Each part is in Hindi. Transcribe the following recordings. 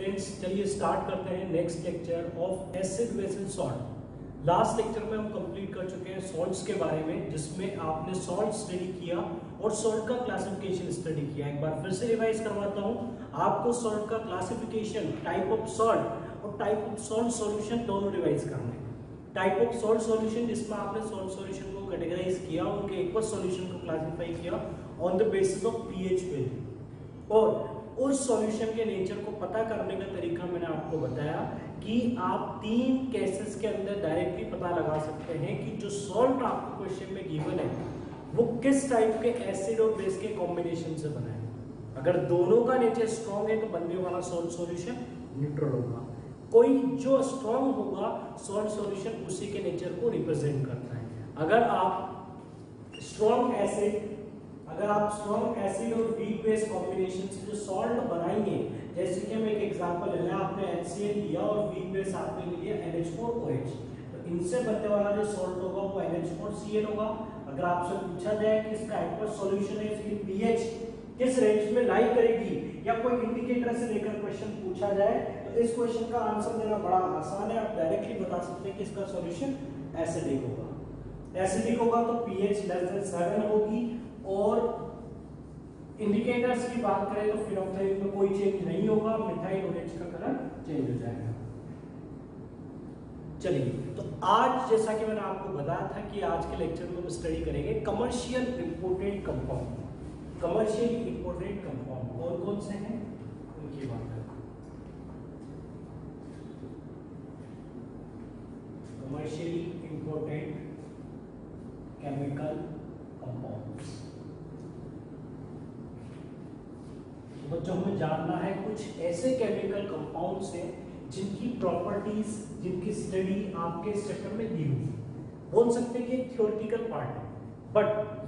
फ्रेंड्स चलिए स्टार्ट करते हैं next lecture of acid basis salt. Last lecture में हम कंप्लीट कर चुके हैं सॉल्ट्स के बारे में, जिसमें आपने सॉल्ट स्टडी किया और सॉल्ट का क्लासिफिकेशन स्टडी किया। एक बार फिर से रिवाइज करवाता हूं आपको। सॉल्ट का क्लासिफिकेशन, टाइप ऑफ सॉल्ट और टाइप ऑफ सॉल्ट सॉल्यूशन दोनों रिवाइज करना है। टाइप ऑफ सॉल्ट सॉल्यूशन जिसमें आपने सॉल्ट सॉल्यूशन को कैटेगराइज किया, उनके एक्वस सॉल्यूशन को क्लासिफाई किया on the basis of pH value, और उस सॉल्यूशन के नेचर को पता करने का तरीका मैंने आपको बताया कि आप 3 केसेस के अंदर डायरेक्टली पता लगा सकते हैं कि जो सॉल्ट आपको क्वेश्चन में गिवन है वो किस टाइप के एसिड और बेस के कॉम्बिनेशन से बना है। अगर दोनों का नेचर स्ट्रॉन्ग है तो बनने वाला सॉल्ट सॉल्यूशन न्यूट्रल होगा। कोई जो स्ट्रॉन्ग होगा सॉल्ट सॉल्यूशन उसी के नेचर को रिप्रेजेंट करता है। अगर आप स्ट्रॉन्ग एसिड और वीक बेस कॉम्बिनेशन से जो सॉल्ट बनाएंगे, जैसे कि हम एक एग्जांपल ले लें, आपने HCl लिया और वीक बेस आपने ले लिया NH4OH, तो इनसे बनने वाला जो सॉल्ट होगा वो NH4Cl होगा। अगर आपसे पूछा जाए कि इसका एक्वस सॉल्यूशन है, इसकी पीएच किस रेंज में लाई करेगी, या कोई इंडिकेटर से लेकर क्वेश्चन पूछा जाए, तो इस क्वेश्चन का आंसर देना बड़ा आसान है। आप डायरेक्टली बता सकते हैं कि इसका सॉल्यूशन एसिडिक होगा। एसिडिक होगा तो पीएच लेस देन 7 होगी, और इंडिकेटर्स की बात करें तो फिनोल्फथालीन में कोई चेंज नहीं होगा, मिथाइल ऑरेंज का कलर चेंज हो जाएगा। चलिए, तो आज जैसा कि मैंने आपको बताया था कि आज के लेक्चर में हम स्टडी करेंगे commercial important compound. Commercially important compound और कौन से हैं उनकी बात करें। Commercially important chemical compounds. बच्चों हमें जानना है कुछ ऐसे केमिकल कंपाउंड्स हैं जिनकी प्रॉपर्टीज, जिनकी स्टडी आपके सेक्टर में दी हुई है। बोल सकते हैं कि एक थ्योरेटिकल पार्ट है, बट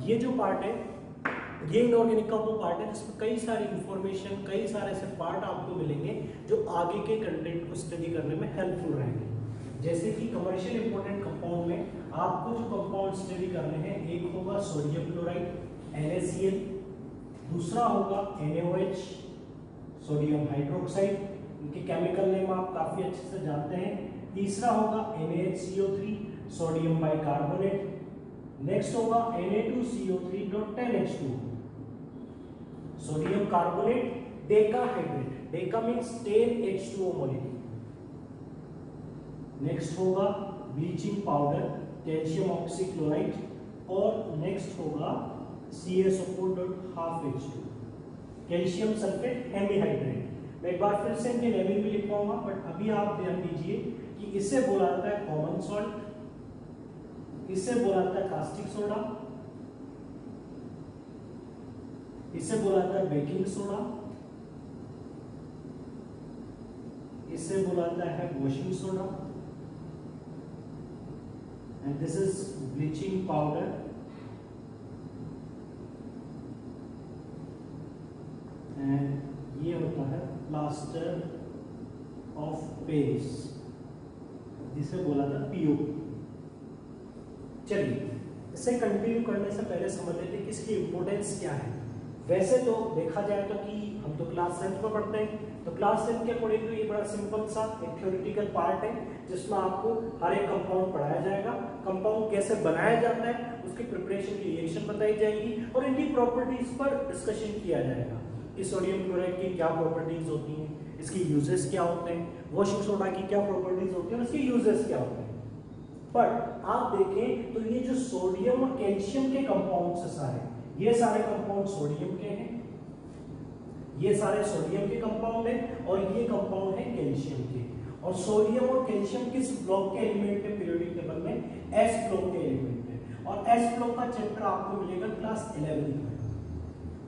ये जो पार्ट है ये इनऑर्गेनिक का वो पार्ट है जिसमें कई सारी इंफॉर्मेशन, कई सारे ऐसे पार्ट आपको मिलेंगे जो आगे के कंटेंट को स्टडी करने में हेल्पफुल रहेंगे। जैसे कि कमर्शियल इंपोर्टेंट कंपाउंड में आपको जो कंपाउंड स्टडी करने हैं, एक होगा सोडियम क्लोराइड NaCl, दूसरा होगा NaOH सोडियम हाइड्रोक्साइड, इनके केमिकल नेम आप काफी अच्छे से जानते हैं। तीसरा होगा NaHCO3 सोडियम बाइकार्बोनेट, नेक्स्ट होगा Na2CO3.10H2 sodium carbonate decahydrate, Deka means 10H2O molecule. Next होगा ब्लीचिंग पाउडर कैल्शियम ऑक्सीक्लोराइड, और नेक्स्ट होगा CaSO4.12H2 कैल्शियम सल्फेट हेमीहाइड्रेट। मैं एक बार फिर से इनके नेमिंग भी लिख पाऊंगा, बट अभी आप ध्यान दीजिए कि इसे बोला जाता है कॉमन सॉल्ट, इसे बोला जाता है कास्टिक सोडा, इसे बोला जाता है बेकिंग सोडा, इसे बोला जाता है washing soda, and this is bleaching powder, and ये होता है प्लास्टर ऑफ पेरिस, जिसे बोला था PO। चलिए, इसे कंटिन्यू करने से पहले समझ लेते हैं कि इसकी इंपोर्टेंस क्या है। वैसे तो देखा जाए तो कि हम तो क्लास 10th में पढ़ते हैं, तो क्लास 10th के अकॉर्डिंग तो ये बड़ा सिंपल सा एक थ्योरेटिकल पार्ट है जिसमें आपको हर एक कंपाउंड पढ़ाया जाएगा, कंपाउंड कैसे बनाया जाता है, उसकी प्रिपरेशन की रिएक्शन बताई जाएगी, और इनकी प्रॉपर्टीज पर डिस्कशन किया जाएगा कि सोडियम क्लोराइड की क्या प्रॉपर्टीज होती हैं, इसके यूजेस क्या होते हैं, वॉशिंग सोडा की क्या प्रॉपर्टीज होती हैं, उसके यूजेस क्या होते हैं। पर आप देखें तो ये जो सोडियम और कैल्शियम के कंपाउंड्स है सारे, ये सारे कंपाउंड सोडियम के हैं, ये सारे सोडियम के कंपाउंड हैं, और ये कंपाउंड है कैल्शियम के। और सोडियम और कैल्शियम किस ब्लॉक के एलिमेंट है पीरियोडिक टेबल में? S ब्लॉक के एलिमेंट है, और S ब्लॉक का चैप्टर आपको मिलेगा क्लास 11 में।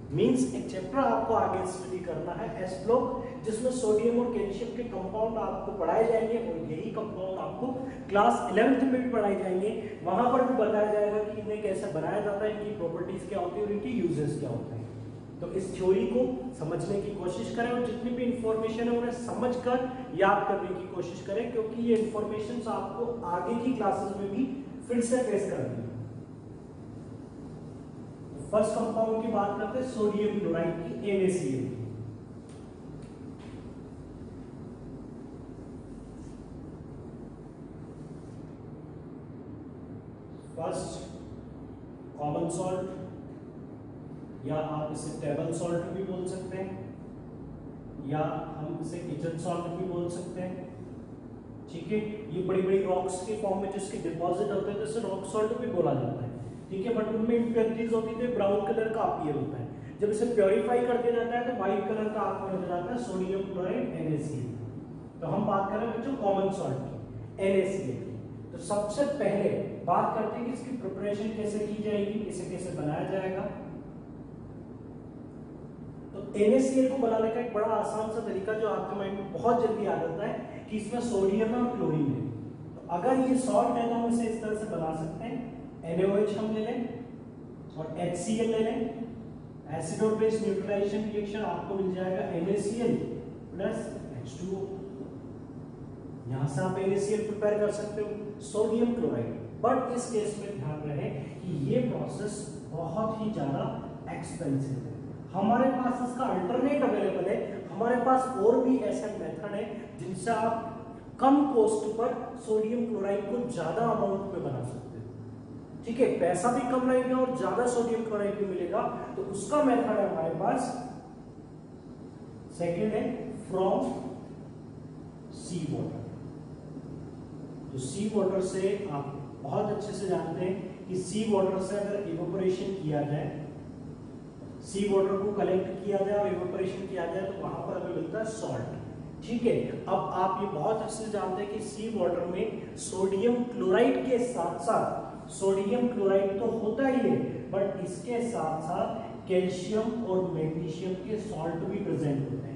मींस एक चैप्टर आपको आगे स्टडी करना है S ब्लॉक, जिसमें सोडियम और कैल्शियम के कंपाउंड आपको पढ़ाए जाएंगे, और यही कंपाउंड आपको क्लास 11th में भी पढ़ाए जाएंगे। वहां पर भी बताया जाएगा कि इन्हें कैसे बनाया जाता है, इनकी प्रॉपर्टीज क्या होती है और इनकी यूजेस क्या होते हैं। तो इस थ्योरी को समझने की कोशिश करें, और जितनी भी इंफॉर्मेशन है उन्हें समझकर याद करने की कोशिश करें, क्योंकि ये इंफॉर्मेशन आपको आगे की क्लासेस में भी फिर से फेस करनी है। फर्स्ट कंपाउंड की बात करते हैं सोडियम क्लोराइड की NaCl। कॉमन सॉल्ट, या आप इसे टेबल सॉल्ट भी बोल सकते हैं, या हम इसे किचन सॉल्ट भी बोल सकते हैं। ठीक है, ये बड़ी बड़ी रॉक्स के फॉर्म में जिसके डिपॉजिट होते हैं तो इसे रॉक सॉल्ट भी बोला जाता है। ठीक है, बट उनमें इम्प्योरिटीज होती है, ब्राउन कलर का अपीयर होता है। जब इसे प्योरीफाई कर दिया जाता है तो व्हाइट कलर का आपको नजर आता है सोडियम क्लोराइड NaCl। तो हम बात कर रहे हैं बच्चों कॉमन सॉल्ट की, NaCl की। तो सबसे पहले बात करते हैं कि इसकी प्रिपरेशन कैसे की जाएगी, इसे कैसे बनाया जाएगा। तो NaCl को बनाने का एक बड़ा आसान सा तरीका जो आपके माइंड में बहुत जल्दी आ जाता है कि इसमें सोडियम और क्लोरीन है। तो अगर ये सॉल्ट है तो हम इसे इस तरह से बना सकते हैं, NaOH हम ले लें और HCl ले लें। एसिड और बेस न्यूट्रलाइजेशन रिएक्शन आपको मिल जाएगा NaCl प्लस H2O। यहां से आप NaCl प्रिपेयर कर सकते हो सोडियम क्लोराइड। बट इस केस में ध्यान रहे कि ये प्रोसेस बहुत ही ज्यादा एक्सपेंसिव है। हमारे पास इसका अल्टरनेट अवेलेबल है, हमारे पास और भी ऐसे मेथड है जिनसे आप कम कॉस्ट पर सोडियम क्लोराइड को ज्यादा अमाउंट में बना सकते हैं। ठीक है, पैसा भी कम लगेगा और ज्यादा सोडियम क्लोराइड भी मिलेगा। तो उसका मेथड है हमारे पास, सेकंड है फ्रॉम सी वाटर। तो सी वाटर से आप बहुत अच्छे से जानते हैं कि सी वाटर से अगर इवेपोरेशन किया जाए, सी वाटर को कलेक्ट किया जाए और इवेपोरेशन किया जाए तो वहां पर हमें मिलता है सॉल्ट। ठीक है, अब आप ये बहुत अच्छे से जानते हैं कि सी वाटर में सोडियम क्लोराइड के साथ साथ, सोडियम क्लोराइड तो होता ही है बट इसके साथ साथ कैल्शियम और मैग्नीशियम के सॉल्ट भी प्रेजेंट होते हैं।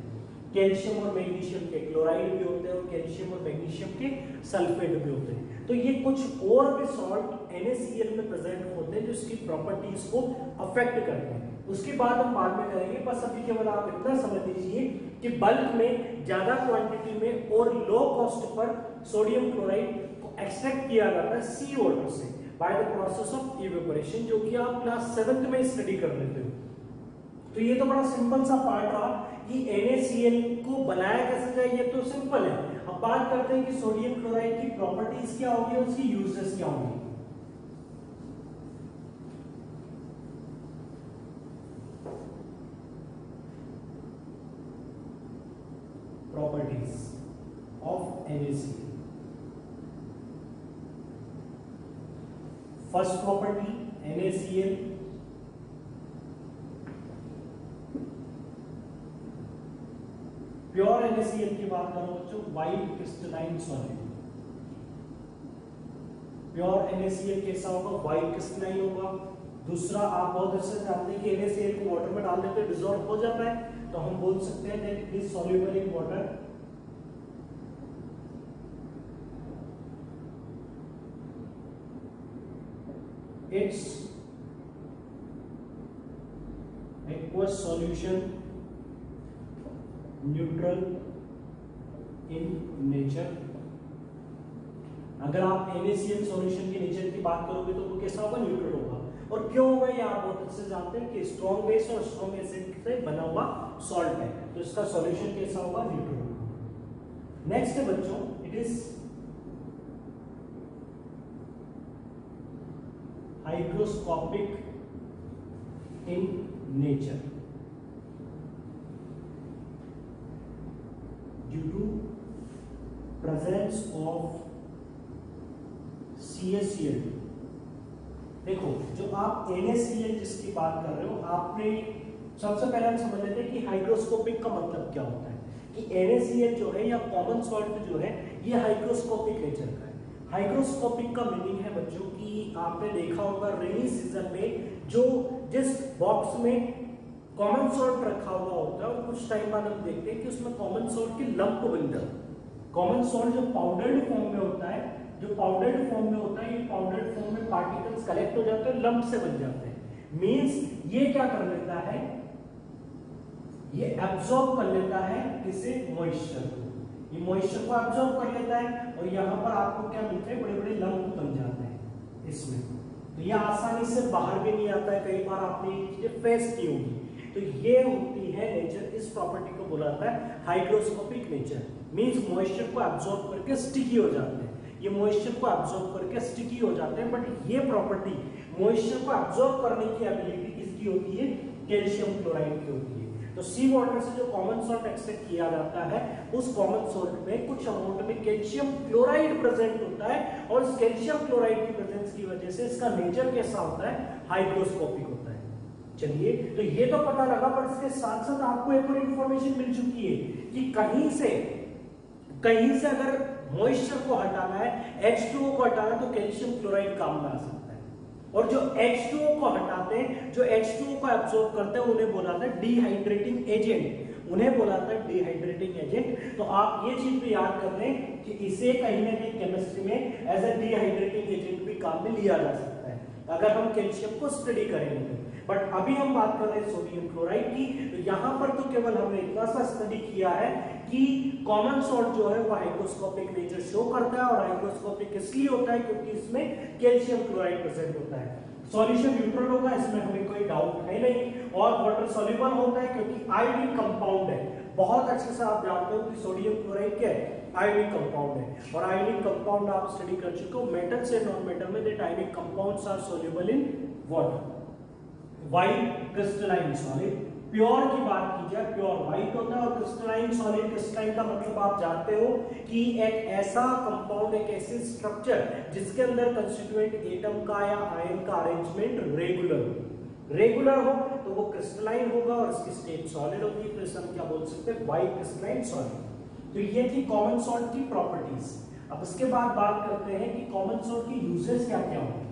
कैल्शियम और मैग्नीशियम के क्लोराइड भी होते हैं और कैल्शियम और मैग्नीशियम के सल्फेट भी होते हैं। तो ये कुछ और भी सॉल्ट NaCl में प्रेजेंट होते हैं जो इसकी प्रॉपर्टीज को अफेक्ट करते हैं। उसके बाद हम बाद में करेंगे, बस अभी केवल आप इतना समझ लीजिए कि बल्क में ज्यादा क्वांटिटी में और low cost per sodium chloride को एक्सट्रैक्ट किया जाता है सी वाटर से by the process of evaporation, जो कि आप क्लास 7th में स्टडी कर लेते हो। तो ये तो बड़ा सिंपल सा पार्ट रहा कि NaCl को बनाया कैसे जाए, ये तो सिंपल है। अब बात करते हैं कि सोडियम क्लोराइड की प्रॉपर्टीज क्या होगी और उसकी यूजेस क्या होंगी। Properties of NaCl। First property NaCl pure NaCl की बात करो बच्चों, white crystalline solid. Pure NaCl कैसा होगा, व्हाइट क्रिस्टलाइन होगा। दूसरा, आप बहुत अच्छे से जानते हैं कि NaCl को वाटर में डाल देते डिसॉल्व हो जाता है, तो हम बोल सकते हैं that it is soluble in water. It's aqueous solution, neutral in nature. अगर आप NaCl सॉल्यूशन के नेचर की बात करोगे तो वो कैसा होगा, न्यूट्रल होगा। और क्यों होगा ये आप बहुत अच्छे से जानते हैं कि स्ट्रॉन्ग बेस और स्ट्रॉन्ग एसिड से बना हुआ सॉल्ट है, तो इसका सॉल्यूशन कैसा होगा, न्यूट्रल होगा। नेक्स्ट है बच्चों, it is hygroscopic in nature due to presence of CaCl2। देखो, जो आप NaCl जिसकी बात कर रहे हो, आपने सबसे पहले हम समझ लेते हैं कि हाइग्रोस्कोपिक का मतलब क्या होता है। कि NaCl जो है या कॉमन सॉल्ट जो है ये हाइग्रोस्कोपिक नेचर का है। हाइग्रोस्कोपिक का मीनिंग है बच्चों कि आपने देखा होगा रेनी सीजन में जो जिस बॉक्स में कॉमन सॉल्ट रखा हुआ होता है और कुछ टाइम बाद हम देखते हैं कि उसमें कॉमन सॉल्ट की लंप बन जाती है। कॉमन सॉल्ट जो पाउडर्ड फॉर्म में होता है, जो पाउडर्ड फॉर्म में होता है, ये पाउडर्ड फॉर्म में पार्टिकल्स कलेक्ट हो जाते हैं, लंप से बन जाते हैं। मींस ये क्या कर लेता है, ये एब्जॉर्ब कर लेता है किसे, मॉइस्चर को। ये मॉइस्चर को एब्जॉर्ब कर लेता है और यहाँ पर आपको क्या मिलते हैं, बड़े बड़े लंप बन जाते हैं इसमें। तो ये आसानी से बाहर भी नहीं आता है, कई बार आपने ये चीजें फेस की होगी। तो ये होती है नेचर, इस प्रॉपर्टी को बोला जाता है हाइग्रोस्कोपिक नेचर। मींस मॉइस्चर को एब्जॉर्ब करके स्टिकी हो जाते हैं, ये मॉइस्चर को एब्जॉर्ब करके स्टिकी हो जाते हैं। बट ये प्रॉपर्टी मॉइस्चर को एब्जॉर्ब करने की एबिलिटी किसकी होती है, कैल्शियम क्लोराइड की होती है। तो सी वाटर से जो कॉमन सॉल्ट एक्सट्रैक्ट किया जाता है उस कॉमन सॉल्ट में कुछ अमाउंट में कैल्शियम क्लोराइड प्रेजेंट होता है और इस कैल्शियम क्लोराइड की प्रेजेंस की वजह से इसका नेचर कैसा होता है, हाइग्रोस्कोपिक होता है। चलिए, तो ये तो पता लगा, पर इसके साथ साथ आपको एक और इंफॉर्मेशन मिल चुकी है कि कहीं से अगर मॉइस्चर को हटाना है, H2O को हटाना है, तो कैल्शियम क्लोराइड काम में आ सकता है। और जो H2O को हटाते हैं, जो H2O को एब्सॉर्ब करते हैं, उन्हें बोला था डिहाइड्रेटिंग एजेंट, उन्हें बोला था डिहाइड्रेटिंग एजेंट। तो आप ये चीज भी याद कर लें कि इसे कहीं ना कहीं केमिस्ट्री में एज ए डिहाइड्रेटिंग एजेंट भी काम में लिया जा सकता है अगर हम कैल्शियम को स्टडी करेंगे। बट अभी हम बात कर रहे हैं सोडियम क्लोराइड की, तो यहां पर तो केवल हमने इतना सा स्टडी किया है कि कॉमन सॉल्ट जो है वो हाइग्रोस्कोपिक नेचर शो करता है, और हाइग्रोस्कोपिक इसलिए होता है क्योंकि इसमें कैल्शियम क्लोराइड प्रेजेंट होता है। सॉल्यूशन न्यूट्रल होगा, इसमें हमें कोई डाउट है नहीं, और वाटर सॉल्युबल होता है क्योंकि आयोडीन कंपाउंड है। बहुत अच्छे से आप जानते हो कि सोडियम क्लोराइड क्या है, आयोडीन कंपाउंड है, और आयोडीन कंपाउंड आप स्टडी कर चुके हो मेटल से नॉन मेटल में, that iodic compounds are soluble in water. White crystalline solid, pure की बात की जाए प्योर व्हाइट होता है, और क्रिस्टलाइन सॉलिड, क्रिस्टलाइन का मतलब आप जानते हो कि एक ऐसा कंपाउंड, एक ऐसी स्ट्रक्चर जिसके अंदर कंस्टिट्यूएंट एटम का या आयन का अरेंजमेंट रेगुलर हो तो वो क्रिस्टलाइन होगा, और इसकी स्टेट सॉलिड होगी, तो इसे हम क्या बोल सकते हैं, व्हाइट क्रिस्टलाइन सॉलिड। तो ये थी कॉमन सॉल्ट की प्रॉपर्टीज। अब इसके बाद बात करते हैं कि कॉमन सॉल्ट की यूजेस क्या क्या होंगे।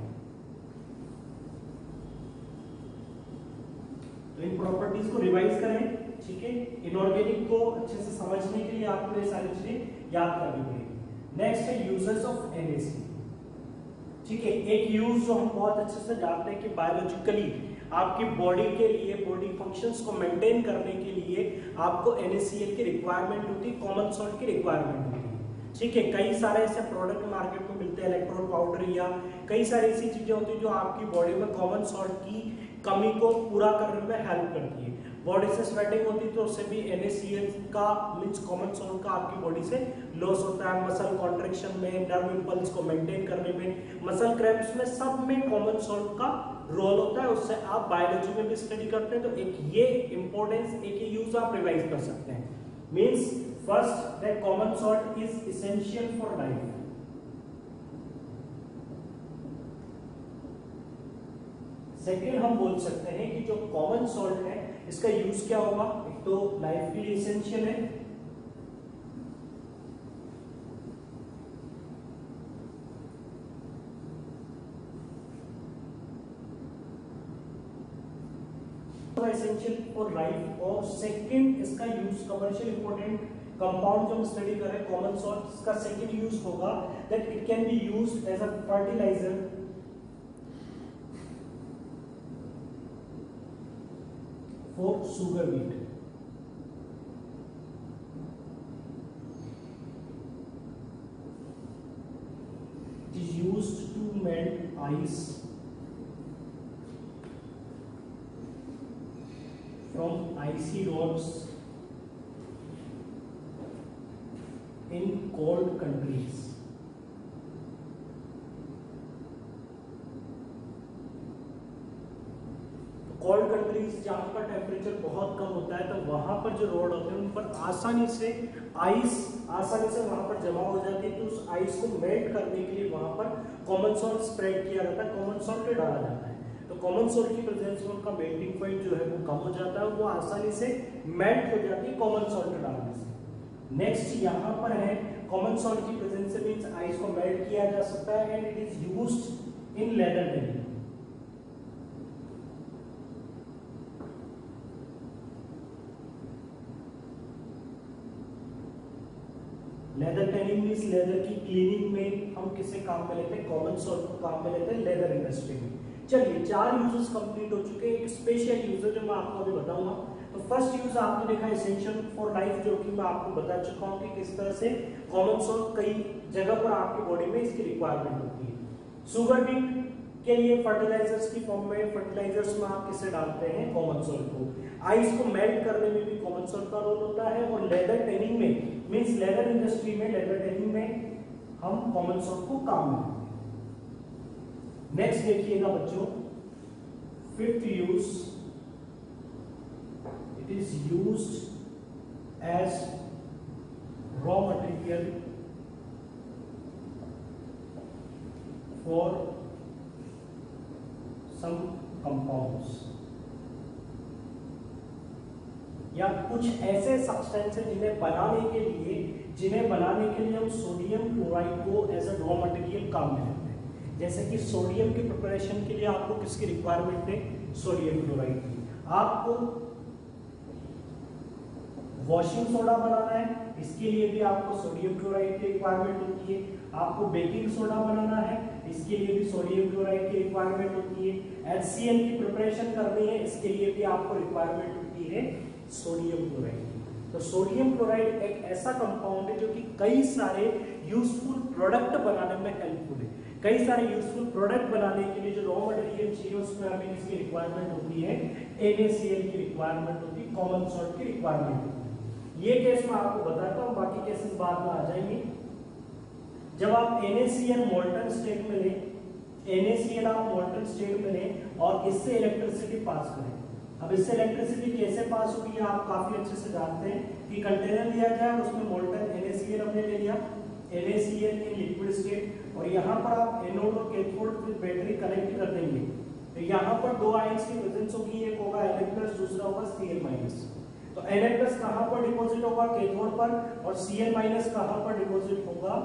तो इन प्रॉपर्टीज को रिवाइज करें, ठीक है। इनऑर्गेनिक को अच्छे से समझने के लिए आपको ये सारी चीजें याद करनी पड़ेगी। नेक्स्ट है यूजेस ऑफ NaC, ठीक है। एक यूज जो हम बहुत अच्छे से जानते हैं कि बायोलॉजिकली आपकी बॉडी के लिए, बॉडी फंक्शंस को मेंटेन करने के लिए आपको NaCl की रिक्वायरमेंट होती है, कॉमन सॉल्ट की रिक्वायरमेंट होती है, ठीक है। कई सारे ऐसे प्रोडक्ट मार्केट में मिलते हैं, इलेक्ट्रोल पाउडर या कई सारी ऐसी चीजें होती है जो आपकी बॉडी में कॉमन सॉल्ट की कमी को पूरा करने में हेल्प करती है। बॉडी से स्वेटिंग होती है तो उससे भी NaCl का मींस कॉमन सॉल्ट का आपकी बॉडी से लॉस होता है। मसल कॉन्ट्रैक्शन में, नर्व इंपल्स को मेंटेन करने में, मसल क्रैम्प्स में, सब में कॉमन सॉल्ट का रोल होता है। उससे आप बायोलॉजी में भी स्टडी करते हैं, तो एक ये इंपॉर्टेंस, एक ये यूज आप रिवाइज कर सकते हैं। Means first that common salt is essential for life. Second हम बोल सकते हैं कि जो कॉमन सॉल्ट है इसका यूज क्या होगा, एक तो लाइफ के लिए एसेंशियल है, एसेंशियल फॉर लाइफ, और सेकेंड इसका यूज कमर्शियल इंपोर्टेंट कंपाउंड जो हम स्टडी कर रहे हैं कॉमन सॉल्ट, इसका सेकेंड यूज होगा that it can be used as a fertiliser for sugar beet. It is used to melt ice from icy rods in cold countries. Cold countries जहाँ पर टेम्परेचर बहुत कम होता है, तो वहां पर जो रोड होते हैं उन पर आसानी से वहां पर जमा हो जाती है, तो उस आइस को मेल्ट करने के लिए वहां पर कॉमन सॉल्ट स्प्रेड किया जाता है, कॉमन सॉल्ट डाला जाता है। तो कॉमन सॉल्ट की प्रेजेंस में उनका मेल्टिंग पॉइंट जो है वो कम हो जाता है, वो आसानी से मेल्ट हो जाती है कॉमन सॉल्ट डालने से। नेक्स्ट यहाँ पर है कॉमन सॉल्ट की प्रेजेंस से मींस आइस को मेल्ट किया जा सकता है, and it is used in leather tanning. Leather tanning means leather की क्लीनिंग में हम किसे काम में लेते हैं, कॉमन सॉल्ट को काम में लेते हैं लेदर इंडस्ट्री में। चलिए 4 यूजेस कंप्लीट हो चुके हैं, एक स्पेशल यूज है जो मैं आपको अभी बताऊंगा। तो फर्स्ट यूज आपने देखा एसेंशियल फॉर लाइफ, जो कि मैं आपको बता चुका हूं कि किस तरह से कॉमन सॉल्ट कई जगह पर आपकी बॉडी में इसकी रिक्वायरमेंट होती है। शुगर बीट के लिए फर्टिलाइजर्स की फॉर्म में, फर्टिलाइजर्स में आप किसे डालते हैं, कॉमन सॉल्ट को। आइस को मेल्ट करने में भी कॉमन सॉल्ट का रोल होता है, और लेदर टैनिंग में मींस लेदर इंडस्ट्री में, लेदर टैनिंग में हम कॉमन सॉल्ट को काम में लेते हैं। 2 यूजेस आपने देखे, एक स्पेशल यूज है जो मैं आपको अभी बताऊंगा। तो फर्स्ट यूज आपने देखा एसेंशियल फॉर लाइफ, जो कि मैं आपको बता चुका हूं कि किस तरह से कॉमन सॉल्ट कई जगह पर आपकी बॉडी में इसकी रिक्वायरमेंट होती है। शुगर बीट के लिए फर्टिलाइजर्स की फॉर्म में, फर्टिलाइजर्स में आप किसे डालते हैं, कॉमन सॉल्ट को। आइस को मेल्ट करने में भी कॉमन सॉल्ट का रोल होता है, और लेदर टैनिंग में मींस लेदर इंडस्ट्री में, लेदर टैनिंग में हम कॉमन सॉल्ट को काम में लेते हैं। नेक्स्ट देखिएगा बच्चों, fifth use, it is used as raw material for some compounds, या कुछ ऐसे सब्सटेंस है जिन्हें बनाने के लिए हम सोडियम क्लोराइड को एज अ रॉ मटेरियल काम में लेते हैं। जैसे कि सोडियम की प्रिपरेशन के लिए आपको किसकी रिक्वायरमेंट है, सोडियम क्लोराइड की। आपको वॉशिंग सोडा बनाना है, इसके लिए भी आपको सोडियम क्लोराइड की रिक्वायरमेंट होती है। आपको बेकिंग सोडा बनाना है, इसके लिए भी सोडियम क्लोराइड की रिक्वायरमेंट होती है। HCl की प्रिपरेशन करनी है, इसके लिए भी आपको रिक्वायरमेंट होती है सोडियम क्लोराइड। तो सोडियम क्लोराइड एक ऐसा कंपाउंड है जो कि कई सारे यूजफुल प्रोडक्ट बनाने में हेल्पफुल है। कई सारे यूजफुल प्रोडक्ट बनाने के लिए जो रॉ मटेरियल चाहिए उसमें हमें किसकी रिक्वायरमेंट होती है, NaCl की रिक्वायरमेंट होती है, कॉमन सॉल्ट की रिक्वायरमेंट होती है। ये केस मैं आपको बताता हूँ, बाकी केसेस बाद में आ जाएंगे। जब आप NaCl मोल्टन स्टेट में लें, NaCl आप मोल्टन स्टेट में लें और इससे इलेक्ट्रिसिटी पास करें। अब इससे इलेक्ट्रिसिटी कैसे पास होगी आप काफी अच्छे से जानते हैं कि कंटेनर दिया जाए और उसमें मोल्टन NaCl हमने ले लिया, NaCl इन लिक्विड स्टेट, और यहाँ पर आप एनोड और कैथोड विद बैटरी कनेक्ट कर देंगे। तो यहाँ पर दो आयंस की प्रेजेंस होगी, एक होगा Na+, दूसरा होगा Cl-। तो Na+ कहाँ पर डिपॉजिट होगा, कैथोड पर, और Cl- कहाँ पर डिपॉजिट होगा,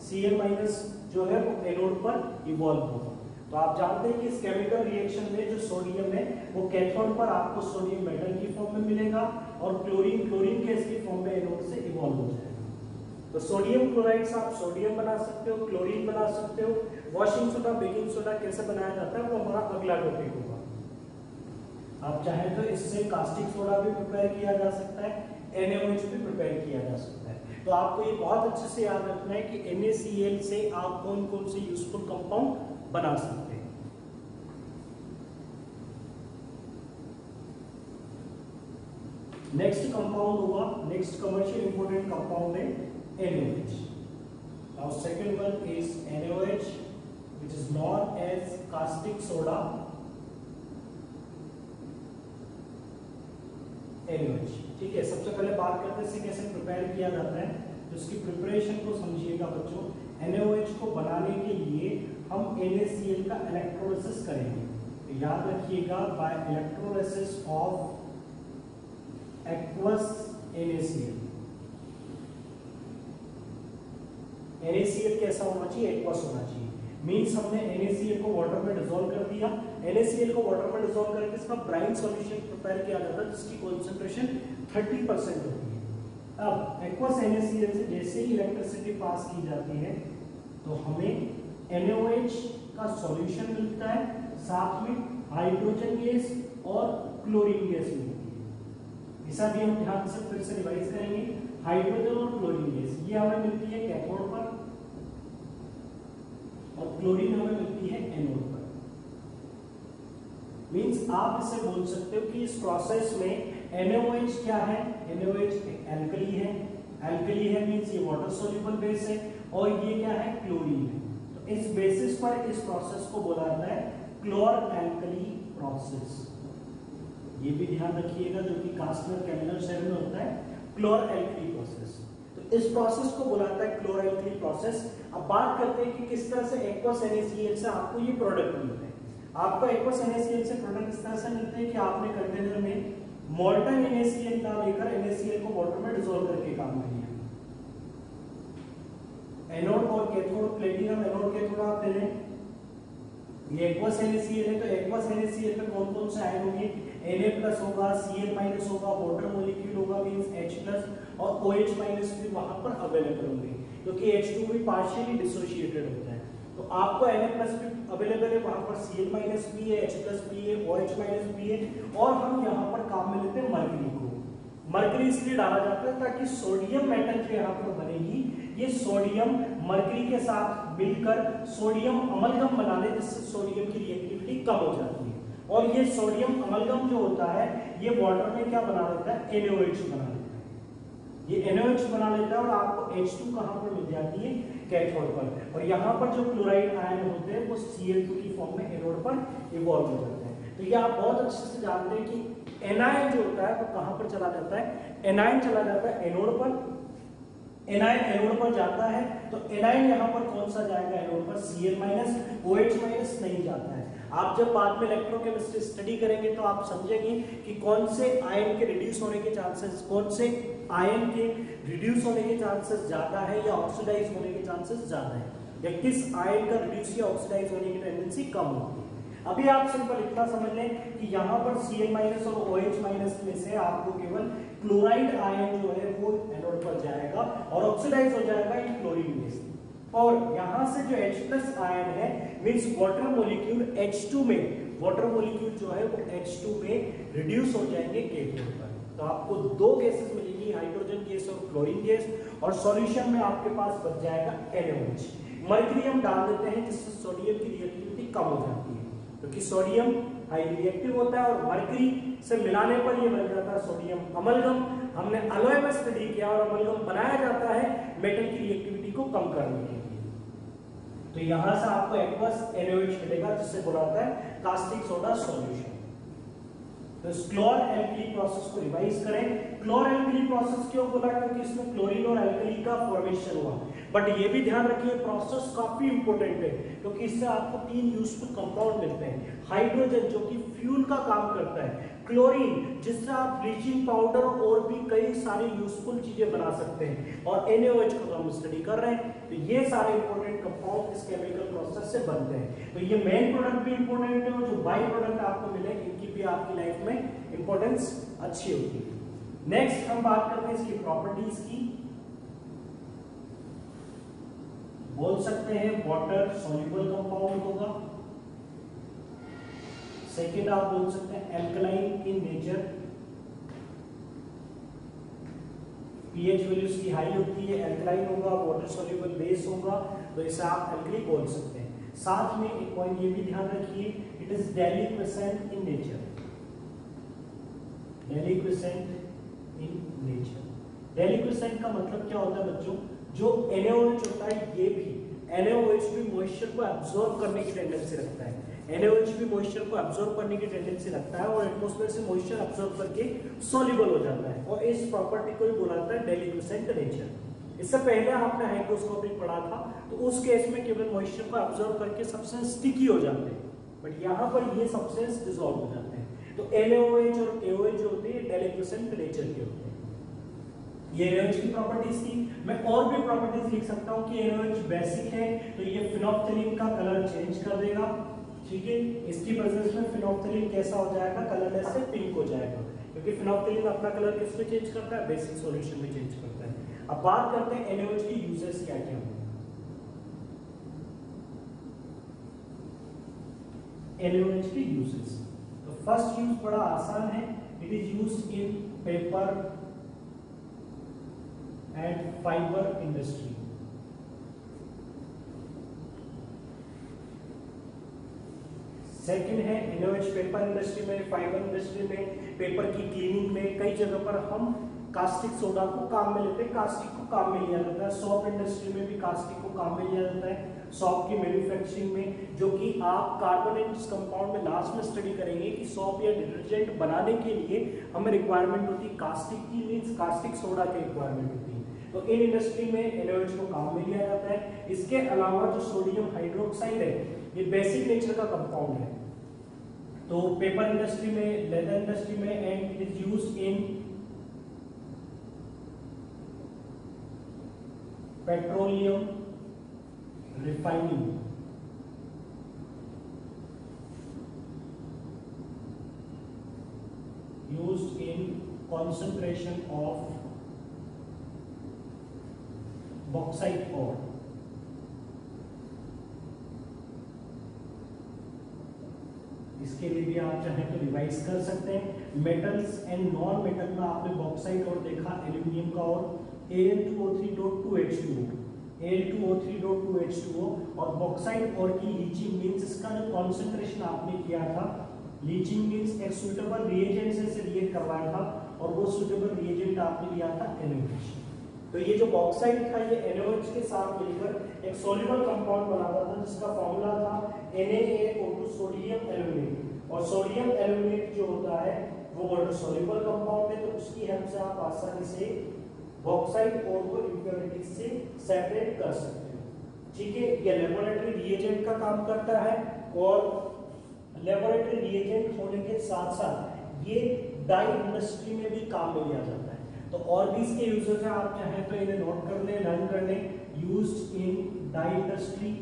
Cl- जो है वो एनोड पर इवॉल्व होगा। तो आप जानते हैं कि इस केमिकल रिएक्शन में जो सोडियम है वो कैथोड पर आपको सोडियम मेटल की फॉर्म में मिलेगा और क्लोरीन गैस की फॉर्म में एनोड से इवॉल्व हो जाएगा। तो सोडियम क्लोराइड से आप सोडियम बना सकते हो, क्लोरीन बना सकते हो। वॉशिंग सोडा, बेकिंग सोडा कैसे बनाया जाता है वो हमारा अगला टॉपिक होगा। आप चाहें तो इससे कास्टिक सोडा भी प्रिपेयर किया जा सकता है, NaOH भी प्रिपेयर किया जा सकता है। तो आपको ये बहुत अच्छे से याद रखना है कि NaCl से आप कौन कौन से यूजफुल कंपाउंड बना सकते हैं। नेक्स्ट कंपाउंड होगा, नेक्स्ट कमर्शियल इंपोर्टेंट कंपाउंड है NaOH। Now second one is NaOH, which is known as caustic soda। NaOH, ठीक है। सबसे पहले बात करते हैं इसे कैसे प्रिपेयर किया जाता है, तो इसकी प्रिपरेशन को समझिएगा बच्चों। NaOH को बनाने के लिए हम NaCl का इलेक्ट्रोलिसिस करेंगे। तो याद रखिएगा, by electrolysis of aqueous NaCl। NaCl कैसा होना चाहिए, एक्वस होना चाहिए। मींस हमने NaCl को वाटर में डिसॉल्व कर दिया। NaCl को वाटर में डिसॉल्व करके इसका ब्राइन सॉल्यूशन प्रिपेयर किया जाता है जिसकी कंसंट्रेशन 30% होती है। अब एक्वस NaCl से जैसे ही इलेक्ट्रिसिटी पास की जाती है तो हमें NaOH का सॉल्यूशन मिलता है, साथ में हाइड्रोजन गैस और क्लोरीन गैस मिलती है। इसे भी हम ध्यान से फिर से रिवाइज करेंगे। हाइड्रोजन और क्लोरीन गैस ये हमें मिलती है कैथोड पर और क्लोरीन हमें मिलती है एनोड पर। मींस आप इसे बोल सकते हो कि इस प्रोसेस में NaOH क्या है, NaOH एक एल्कली है। एल्कली है मींस ये वाटर सोल्यूबल बेस है, और ये क्या है, क्लोरीन है। तो इस बेसिस पर इस प्रोसेस को बोला जाता है क्लोर एल्कली प्रोसेस। ये भी ध्यान रखिएगा, जो कि कास्टनर कैमिनल शेल में होता है, क्लोर एल्कली प्रोसेस। तो इस प्रोसेस को बोला जाता है क्लोर एल्कली प्रोसेस। अब बात करते हैं कि किस तरह से एक्वस NaCl से आपको ये प्रोडक्ट मिलते हैं। आपको एक्वस NaCl से प्रोडक्ट इस तरह से मिलते हैं कि आपने कंटेनर में मोल्टन NaCl ना लेकर NaCl को वाटर में डिसॉल्व करके काम किया। एनोड और कैथोड, प्लेटिनम एनोड कैथोड आप ले लें। ये एक्वस NaCl है, तो एक्वस NaCl में कौन कौन से आयन होंगे, Na+ होगा, Cl- होगा, वाटर मॉलिक्यूल होगा मींस H+ और OH- भी वहां पर अवेलेबल होंगे, क्योंकि H2 भी पार्शियली डिसोसिएटेड होता है। तो आपको Na+ भी अवेलेबल है, वहां पर Cl- भी है, H+ भी है, OH- भी है, और हम यहाँ पर काम में लेते हैं मरकरी को। मरकरी इसलिए डाला जाता है ताकि सोडियम मेटल जो यहाँ पर बनेगी, ये सोडियम मरकरी के साथ मिलकर सोडियम अमलगम बना ले, जिससे सोडियम की रिएक्टिविटी कम हो जाती है। और ये सोडियम अमलगम जो होता है ये वाटर में क्या बना लेता है, NaOH बना लेता है। ये NaOH बना लेता है और आपको H2 कहां पर मिल जाती है, कैथोड पर, और यहाँ पर जो क्लोराइड आयन होते हैं वो Cl2 की फॉर्म में एनोड पर इवॉल्व हो जाते हैं। तो ये आप बहुत अच्छे से जानते हैं कि एनायन जो होता है वो कहाँ पर चला जाता है, एनायन चला जाता है एनोड पर, एनायन एनोड पर जाता है, तो एनायन यहाँ पर कौन सा जाएगा एनोड पर, Cl- OH- नहीं जाता है। आप जब बाद में इलेक्ट्रोकेमिस्ट्री स्टडी करेंगे तो आप समझेंगे कि कौन से आयन के रिड्यूस होने के चांसेस, कौन से आयन के रिड्यूस होने के चांसेस ज्यादा है या ऑक्सीडाइज होने के चांसेस ज्यादा है, या किस आयन का रिड्यूस या ऑक्सीडाइज होने की टेंडेंसी कम होती है। अभी आप सिंपल इतना समझ लें कि यहाँ पर Cl- और OH- में से आपको केवल क्लोराइड आयन जो है वो एनोड पर जाएगा और ऑक्सीडाइज हो जाएगा इन क्लोरीन बेस, और यहाँ से जो H+ आयन है मींस वाटर मॉलिक्यूल H2 में, वाटर मॉलिक्यूल जो है वो H2 में रिड्यूस हो जाएंगे कैथोड पर। तो आपको दो गैसेस मिलेंगी, हाइड्रोजन गैस और क्लोरीन गैस, और सॉल्यूशन में आपके पास बच जाएगा NaOH। मर्क्यूरी हम डाल देते हैं जिससे सोडियम की रिएक्टिविटी कम हो जाती है, क्योंकि सोडियम हाईली रिएक्टिव होता है और मर्क्यूरी से मिलाने पर ये बन जाता है सोडियम अमलगम। हमने अलॉय में स्टडी किया और अमलगम बनाया जाता है मेटल की रिएक्टिविटी को कम करने के लिए। तो यहां से आपको एक्वस NaOH मिलेगा जिससे बोला जाता है कास्टिक सोडा सॉल्यूशन। तो इस क्लोर एल्कली प्रोसेस को रिवाइज करें। क्लोर एल्कली प्रोसेस क्यों बोला, क्योंकि इसमें क्लोरीन और एल्कली का फॉर्मेशन हुआ, बट ये भी ध्यान रखिए प्रोसेस काफी इंपॉर्टेंट है, क्योंकि इससे आपको 3 यूजफुल कंपाउंड मिलते हैं। हाइड्रोजन जो कि फ्यूल का काम करता है, क्लोरीन जिससे आप ब्लीचिंग पाउडर और भी कई सारी यूजफुल चीजें बना सकते हैं, और NaOH को हम स्टडी कर रहे हैं। तो ये सारे इंपॉर्टेंट कंपाउंड इस केमिकल प्रोसेस से बनते हैं। तो ये मेन प्रोडक्ट भी इंपॉर्टेंट है, और जो बाई प्रोडक्ट आपको मिले इनकी भी आपकी लाइफ में इंपॉर्टेंस अच्छी होती है। नेक्स्ट हम बात करते हैं इसकी प्रॉपर्टीज की। बोल सकते हैं वाटर सॉल्युबल कंपाउंड होगा। सेकेंड आप बोल सकते हैं alkaline in nature, pH value इसकी हाई होती है, एल्कलाइन होगा, वाटर सॉल्युबल बेस होगा, तो इसे आप एल्कली बोल सकते हैं। साथ में एक पॉइंट ये भी ध्यान रखिए, it is deliquescent in nature, deliquescent in nature. Deliquescent का मतलब क्या होता है बच्चों, जो NaOH होता है ये भी NaOH भी मॉइस्चर को एब्जॉर्ब करने की टेंडेंसी रखता है, NaOH भी मॉइस्चर को एब्जॉर्ब करने की टेंडेंसी रखता है और एटमॉस्फेयर से मॉइस्चर एब्जॉर्ब करके सॉल्युबल हो जाता है, और इस प्रॉपर्टी को ही बोला जाता है डेलिक्वेसेंट नेचर। इससे पहले आपने हाइग्रोस्कोपिक पढ़ा था, तो उस केस में केवल मॉइस्चर को एब्जॉर्ब करके सब्सटेंस स्टिकी हो जाते हैं, बट यहाँ पर ये सब्सटेंस डिसॉल्व हो जाते हैं। तो NaOH और KOH जो होते हैं डेलिक्वेसेंट नेचर के होते हैं। ये NaOH की प्रॉपर्टीज थी। मैं और भी प्रॉपर्टीज लिख सकता हूँ कि NaOH बेसिक है, तो ये फिनोप्थलीन का कलर चेंज कर देगा, ठीक है। इसकी प्रेजेंस में फिनोप्थलीन कैसा हो जाएगा, कलरलेस से पिंक हो जाएगा, क्योंकि फिनोप्थलीन अपना कलर किस में चेंज करता है, बेसिक सॉल्यूशन में चेंज करता है। अब बात करते हैं NaOH की यूजेस क्या क्या है। NaOH की यूजेस, तो फर्स्ट यूज बड़ा आसान है, it is used in paper and fibre industry. Second है NaOH पेपर इंडस्ट्री में, फाइबर इंडस्ट्री में, पेपर की क्लीनिंग में, कई जगह पर हम कास्टिक सोडा को काम में लेते हैं, कास्टिक को काम में लिया जाता है। सॉप इंडस्ट्री में भी कास्टिक को काम में लिया जाता है, सॉप की मैन्युफैक्चरिंग में, जो कि आप कार्बोनेट कंपाउंड में लास्ट में स्टडी करेंगे कि सॉप या डिटर्जेंट बनाने के लिए हमें रिक्वायरमेंट होती है कास्टिक की, मींस कास्टिक सोडा की रिक्वायरमेंट होती है। तो इन इंडस्ट्री में NaOH को काम में लिया जाता है। इसके अलावा जो सोडियम हाइड्रोक्साइड है ये बेसिक नेचर का कंपाउंड है, तो पेपर इंडस्ट्री में, लेदर इंडस्ट्री में, and it is used in petroleum refining, used in concentration of bauxite ore। इसके लिए भी आप चाहें तो रिवाइज कर सकते हैं। मेटल्स एंड नॉन मेटल में आपने बॉक्साइट और देखा, एल्यूमिनियम का और Al2O3.2H2O, Al2O3.2H2O, और बॉक्साइट और की लीचिंग मींस इसका जो कॉन्सेंट्रेशन आपने किया था, लीचिंग मींस एक सुटेबल रिएजेंट से रिएक्ट करवाया था, और वो सुटेबल रिएजेंट आपने लिया था NaOH। तो ये जो बॉक्साइट था ये NaOH के साथ मिलकर एक सॉल्युबल कंपाउंड बनाता था जिसका फॉर्मूला था NaAO2 सोडियम एल्यूमिनेट। और सोडियम एल्यूमिनेट जो होता है वो वाटर सॉल्युबल कंपाउंड है, तो उसकी हेल्प से आप आसानी से बॉक्साइट और को इम्प्योरिटी से सेपरेट कर सकते हैं। ठीक है, ये लेबोरेटरी रिएजेंट का काम करता है और लेबोरेटरी रिएजेंट होने के साथ साथ ये डाई इंडस्ट्री में भी काम में लिया जाता है। तो और भी इसके यूजेस हैं, आप चाहें तो इन्हें नोट कर लें, लर्न कर लें। Used in dye industry,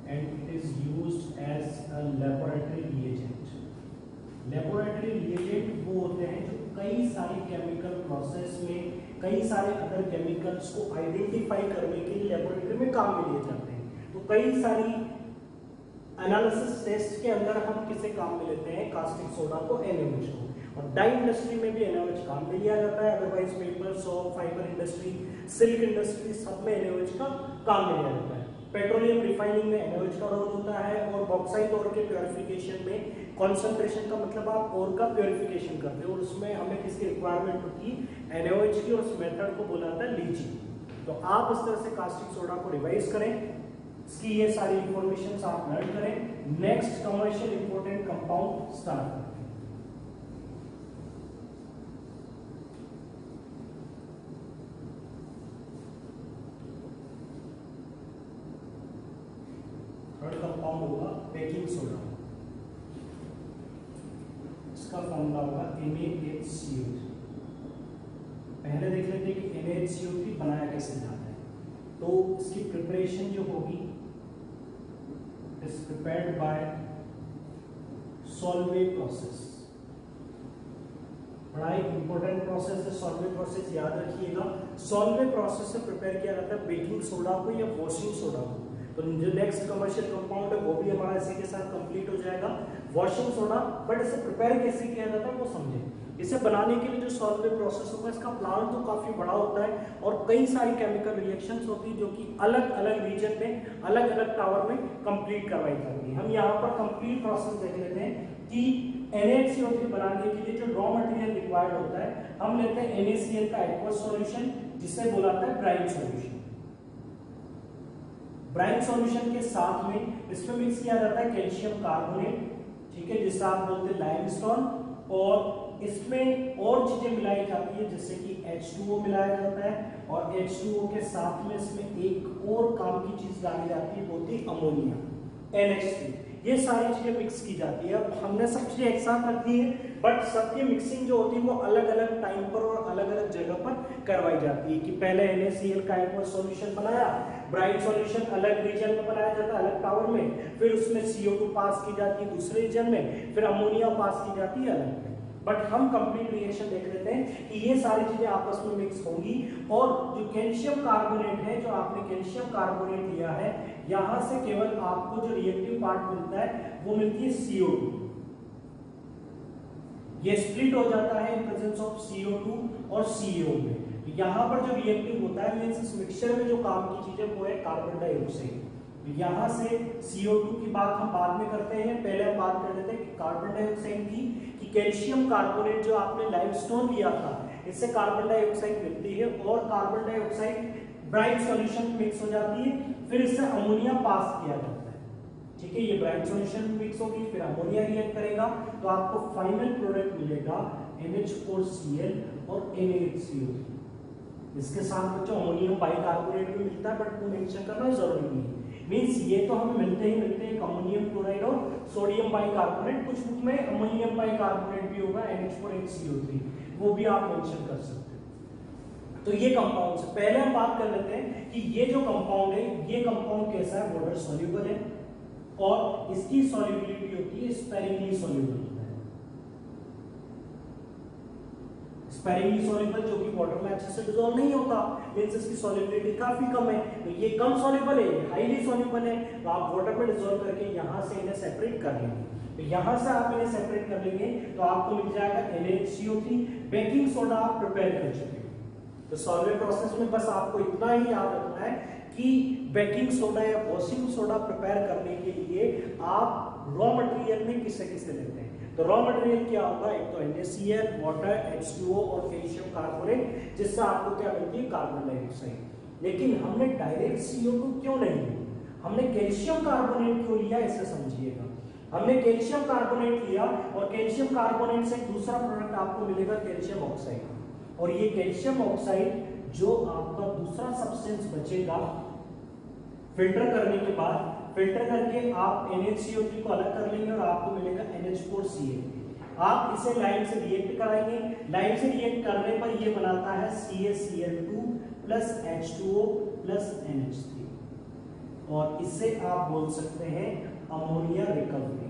and it is used as a laboratory reagent. Laboratory reagent वो होते हैं जो कई सारे केमिकल प्रोसेस में कई सारे अदर केमिकल्स को आइडेंटिफाई करने के लिए लेबोरेटरी में काम में लिए जाते हैं। तो कई सारी एनालिसिस टेस्ट के अंदर हम किसे काम में लेते हैं, कास्टिक सोडा को, NaOH को। और डाई इंडस्ट्री में भी NaOH काम में लिया जाता है, otherwise paper, shop, fibre industry, silk industry, सब में NaOH का काम में लिया जाता है। पेट्रोलियम रिफाइनिंग में NaOH का रोल होता है और बॉक्साइट ओर के प्योरिफिकेशन में कंसंट्रेशन का मतलब आप ओर का प्योरिफिकेशन करते हो और उसमें हमें किसकी रिक्वायरमेंट होती है, NaOH की, और उस मेथड को बोला जाता है लीचिंग। तो आप इस तरह से कास्टिक सोडा को रिवाइज करें, इसकी ये सारी इंफॉर्मेशन आप लर्न करें। Next commercial important compound start करें। थर्ड कंपाउंड होगा बेकिंग सोडा, इसका फॉर्मूला होगा NaHCO3। पहले देख लेते हैं कि NaHCO3 बनाया कैसे जाता है। तो इसकी प्रिपरेशन जो होगी is prepared by Solvay process। बड़ा ही इंपॉर्टेंट प्रोसेस है Solvay प्रोसेस, याद रखिएगा। Solvay प्रोसेस से प्रिपेयर किया जाता है बेकिंग सोडा को या वॉशिंग सोडा को। तो जो नेक्स्ट कमर्शियल कंपाउंड है वो भी हमारा इसी के साथ कंप्लीट हो जाएगा, वॉशिंग सोडा। बट इसे प्रिपेयर कैसे किया जाता है वो समझें। इसे बनाने के लिए जो Solvay प्रोसेस होगा, इसका प्लांट तो काफी बड़ा होता है और कई सारी केमिकल रिएक्शंस होती है जो कि अलग अलग रीजन में, अलग अलग टावर में कंप्लीट करवाई जाती है। हम यहाँ पर कंप्लीट प्रोसेस देख लेते हैं कि NaHCO3 बनाने के लिए जो रॉ मटेरियल रिक्वायर्ड होता है, हम लेते हैं NaCl का एक्वस सॉल्यूशन, जिसे बोला जाता है ब्राइन सॉल्यूशन। ब्राइन सॉल्यूशन के साथ में इसमें मिक्स किया जाता है कैल्शियम कार्बोनेट, ठीक है, जिसे आप बोलते हैं लाइमस्टोन, और इसमें और चीजें मिलाई जाती है जैसे कि H2O मिलाया जाता है और H2O के साथ में इसमें एक और काम की चीज डाली जाती है, वो होती है अमोनिया, NH3। ये सारी चीजें मिक्स की जाती है। अब हमने सब चीजें एक साथ रख दी है, बट सबकी मिक्सिंग जो होती है वो अलग अलग टाइम पर और अलग अलग जगह पर करवाई जाती है। कि पहले NaCl का एक सॉल्यूशन बनाया, ब्राइन सॉल्यूशन अलग रीजन में बनाया जाता है, अलग टावर में, फिर उसमें CO2 पास की जाती है दूसरे रीजन में, फिर अमोनिया पास की जाती है अलग में। बट हम कंप्लीट रिएक्शन देख लेते हैं कि ये सारी चीजें आपस में मिक्स होंगी और जो कैल्शियम कार्बोनेट है, जो आपने कैल्शियम कार्बोनेट लिया है, यहां से केवल आपको जो रिएक्टिव पार्ट मिलता है वो मिलती है CO2। ये स्प्लिट हो जाता है इन प्रेजेंस ऑफ CO2 और CO में। यहां पर जो रिएक्टिव होता है, मींस इस मिक्सचर में जो काम की चीज है वो है कार्बन डाइऑक्साइड। यहां से CO2 की बात हम बाद में करते हैं, पहले हम बात कर लेते हैं कि कार्बन डाइऑक्साइड की, कि कैल्शियम कार्बोनेट जो आपने लाइमस्टोन लिया था, इससे कार्बन डाइऑक्साइड मिलती है और कार्बन डाइऑक्साइड ब्राइन सॉल्यूशन में मिक्स हो जाती है, फिर इससे अमोनिया पास किया जाता है। ठीक है, ये ब्राइन सॉल्यूशन में मिक्स होगी, फिर अमोनिया रिएक्ट करेगा, तो आपको फाइनल प्रोडक्ट मिलेगा NH4Cl और NaHCO3। इसके साथ बच्चों अमोनियम बाइकार्बोनेट भी मिलता है, बट वो मेंशन करना जरूरी नहीं है। मींस ये तो हमें मिलते ही मिलते हैं, अमोनियम क्लोराइड और सोडियम बाइकार्बोनेट। कुछ बुक में अमोनियम बाइकार्बोनेट भी होगा, NH4HCO3, वो भी आप मेंशन कर सकते हैं। तो ये कंपाउंड से पहले हम बात कर लेते हैं कि ये जो कंपाउंड है, ये कंपाउंड कैसा है, वाटर सॉल्युबल है और इसकी सॉल्युबिलिटी होती है स्पेरिंगली सॉल्युबल। स्पेरिंगली सॉल्युबल जो कि वाटर में अच्छे से डिसॉल्व नहीं होता, मींस इसकी सॉल्युबिलिटी काफी कम है। तो ये कम सॉल्युबल है, हाईली सॉल्युबल है, तो आप वाटर में डिसॉल्व करके यहां से इन्हें सेपरेट कर लेंगे। तो यहां से आप इन्हें सेपरेट कर लेंगे तो आपको मिल जाएगा NaHCO3। बेकिंग सोडा आप प्रिपेयर कर चुके हैं। तो सॉल्वे प्रोसेस में बस आपको इतना ही याद रखना है कि बेकिंग सोडा या वॉशिंग सोडा प्रिपेयर करने के लिए आप रॉ मटेरियल में किसे किसे लेते हैं। तो रॉ मटेरियल क्या होगा, एक तो NaCl, वाटर, H2O और कैल्शियम कार्बोनेट, जिससे आपको क्या मिलती है, कार्बन डाइऑक्साइड। लेकिन हमने डायरेक्ट CO2 क्यों नहीं लिया, हमने कैल्शियम कार्बोनेट क्यों लिया, इसे समझिएगा। हमने कैल्शियम कार्बोनेट लिया और कैल्शियम कार्बोनेट से दूसरा प्रोडक्ट आपको मिलेगा कैल्शियम ऑक्साइड, और ये कैल्शियम ऑक्साइड जो आपका दूसरा सब्सटेंस बचेगा फिल्टर करने के बाद, फिल्टर करके आप NaCO3 को अलग कर लेंगे और आपको मिलेगा NH4Cl। आप इसे लाइन से रिएक्ट कराएंगे, लाइन से रिएक्ट करने पर ये बनाता है CaCl2 plus H2O plus NH3, और इससे आप बोल सकते हैं अमोनिया रिकवरी।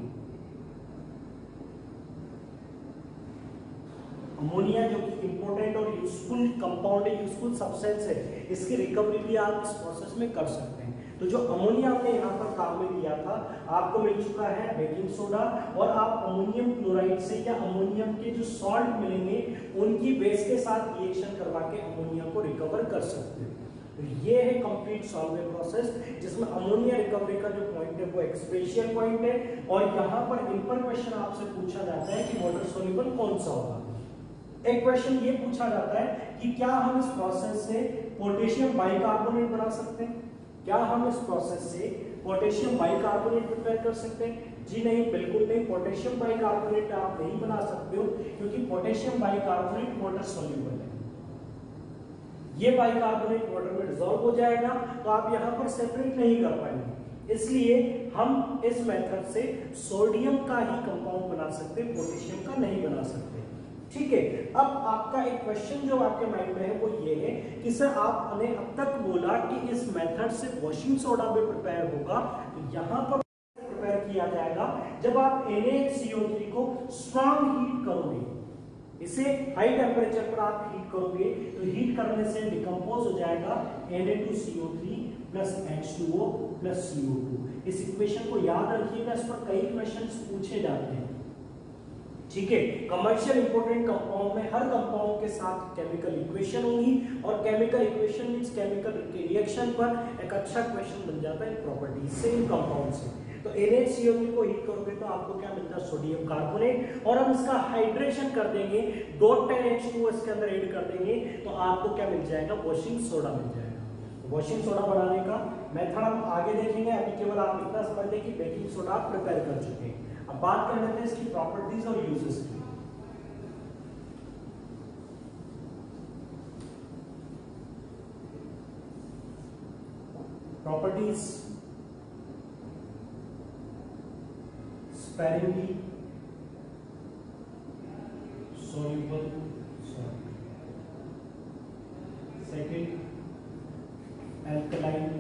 अमोनिया जो कि इंपॉर्टेंट और यूजफुल कंपाउंड है, यूजफुल सब्सटेंस है, इसकी रिकवरी भी आप इस प्रोसेस में कर सकते हैं। तो जो अमोनिया हमने यहाँ पर काम में लिया था, आपको मिल चुका है बेकिंग सोडा, और आप अमोनियम क्लोराइड से या अमोनियम के जो सॉल्ट मिलेंगे उनकी बेस के साथ रिएक्शन करवा के अमोनिया को रिकवर कर सकते हैं। तो ये है कंप्लीट सॉल्वेंट प्रोसेस, जिसमें अमोनिया रिकवरी का जो पॉइंट है वो एक स्पेशल पॉइंट है। और यहाँ पर इन पर क्वेश्चन आपसे पूछा जाता है कि वाटर सोल्यूबल कौन सा होगा। एक क्वेश्चन ये पूछा जाता है कि क्या हम इस प्रोसेस से पोटेशियम बाइकार्बोनेट बना सकते हैं, क्या हम इस प्रोसेस से पोटेशियम बाइकार्बोनेट प्रिपेयर कर सकते हैं? जी नहीं, बिल्कुल नहीं। पोटेशियम बाइकार्बोनेट आप नहीं बना सकते हो, क्योंकि पोटेशियम बाइकार्बोनेट वाटर सोल्यूबल है। ये बाइकार्बोनेट वाटर में डिसॉल्व हो जाएगा, तो आप यहाँ पर सेपरेट नहीं कर पाएंगे। इसलिए हम इस मेथड से सोडियम का ही कंपाउंड बना सकते हैं, पोटेशियम का नहीं बना सकते। ठीक है, अब आपका एक क्वेश्चन जो आपके माइंड में है वो ये है कि सर आपने अब तक बोला कि इस मेथड से वॉशिंग सोडा भी प्रिपेयर होगा, तो यहाँ पर प्रिपेयर किया जाएगा जब आप NaCO3 को स्ट्रॉन्ग हीट करोगे, इसे हाई टेम्परेचर पर आप हीट करोगे, तो हीट करने से डिकम्पोज हो जाएगा Na2CO3 plus H2O plus CO2। इस इक्वेशन को याद रखिएगा, इस पर कई क्वेश्चंस पूछे जाते हैं। ठीक है, कमर्शियल इंपोर्टेंट कंपाउंड में हर कंपाउंड के साथ केमिकल इक्वेशन होगी, और chemical equation means chemical reaction पर एक अच्छा क्वेश्चन बन जाता है प्रॉपर्टी सेम कंपाउंड से। तो NaCO3 को हीट करोगे तो आपको क्या मिलता है, सोडियम कार्बोनेट, और हम इसका हाइड्रेशन कर देंगे, .10H2O इसके अंदर ऐड कर देंगे, तो आपको क्या मिल जाएगा, वॉशिंग सोडा मिल जाएगा। वॉशिंग सोडा बनाने का मेथड हम आगे देखेंगे, अभी केवल आप इतना समझ लें कि बेकिंग सोडा आप प्रिपेयर कर चुके हैं। अब बात कर लेते हैं इसकी प्रॉपर्टीज और यूजेस की। Properties, sparingly soluble solid, second alkaline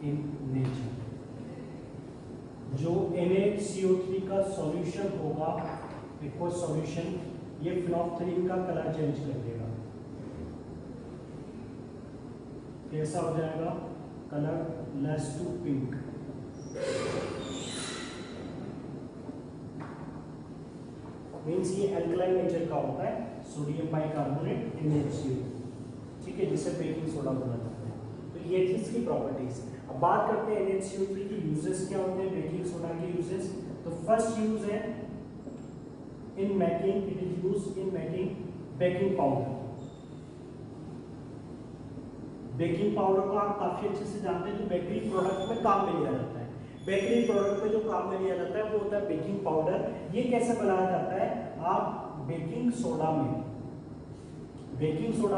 in nature। जो NaCO3 का सॉल्यूशन होगा, एक्वस सॉल्यूशन, ये फिनोल्फ्थलीन का कलर चेंज कर देगा। कैसा हो जाएगा, colourless to pink. Means ये अल्कलाइन नेचर का होता है, सोडियम बाइकार्बोनेट NaCO, ठीक है, जिसे बेकिंग सोडा बोला जाता है। तो ये थी इसकी प्रॉपर्टीज। अब बात करते हैं NaCO3 की यूजेस क्या होते हैं, बेकिंग सोडा के यूजेस। तो फर्स्ट यूज है in making, it is used in making baking powder. Baking powder को आप काफी अच्छे से जानते हैं, जो बेकरी प्रोडक्ट में काम में लिया जाता है। बेकरी प्रोडक्ट में जो काम में लिया जाता है वो होता है बेकिंग पाउडर। ये कैसे बनाया जाता है, आप बेकिंग सोडा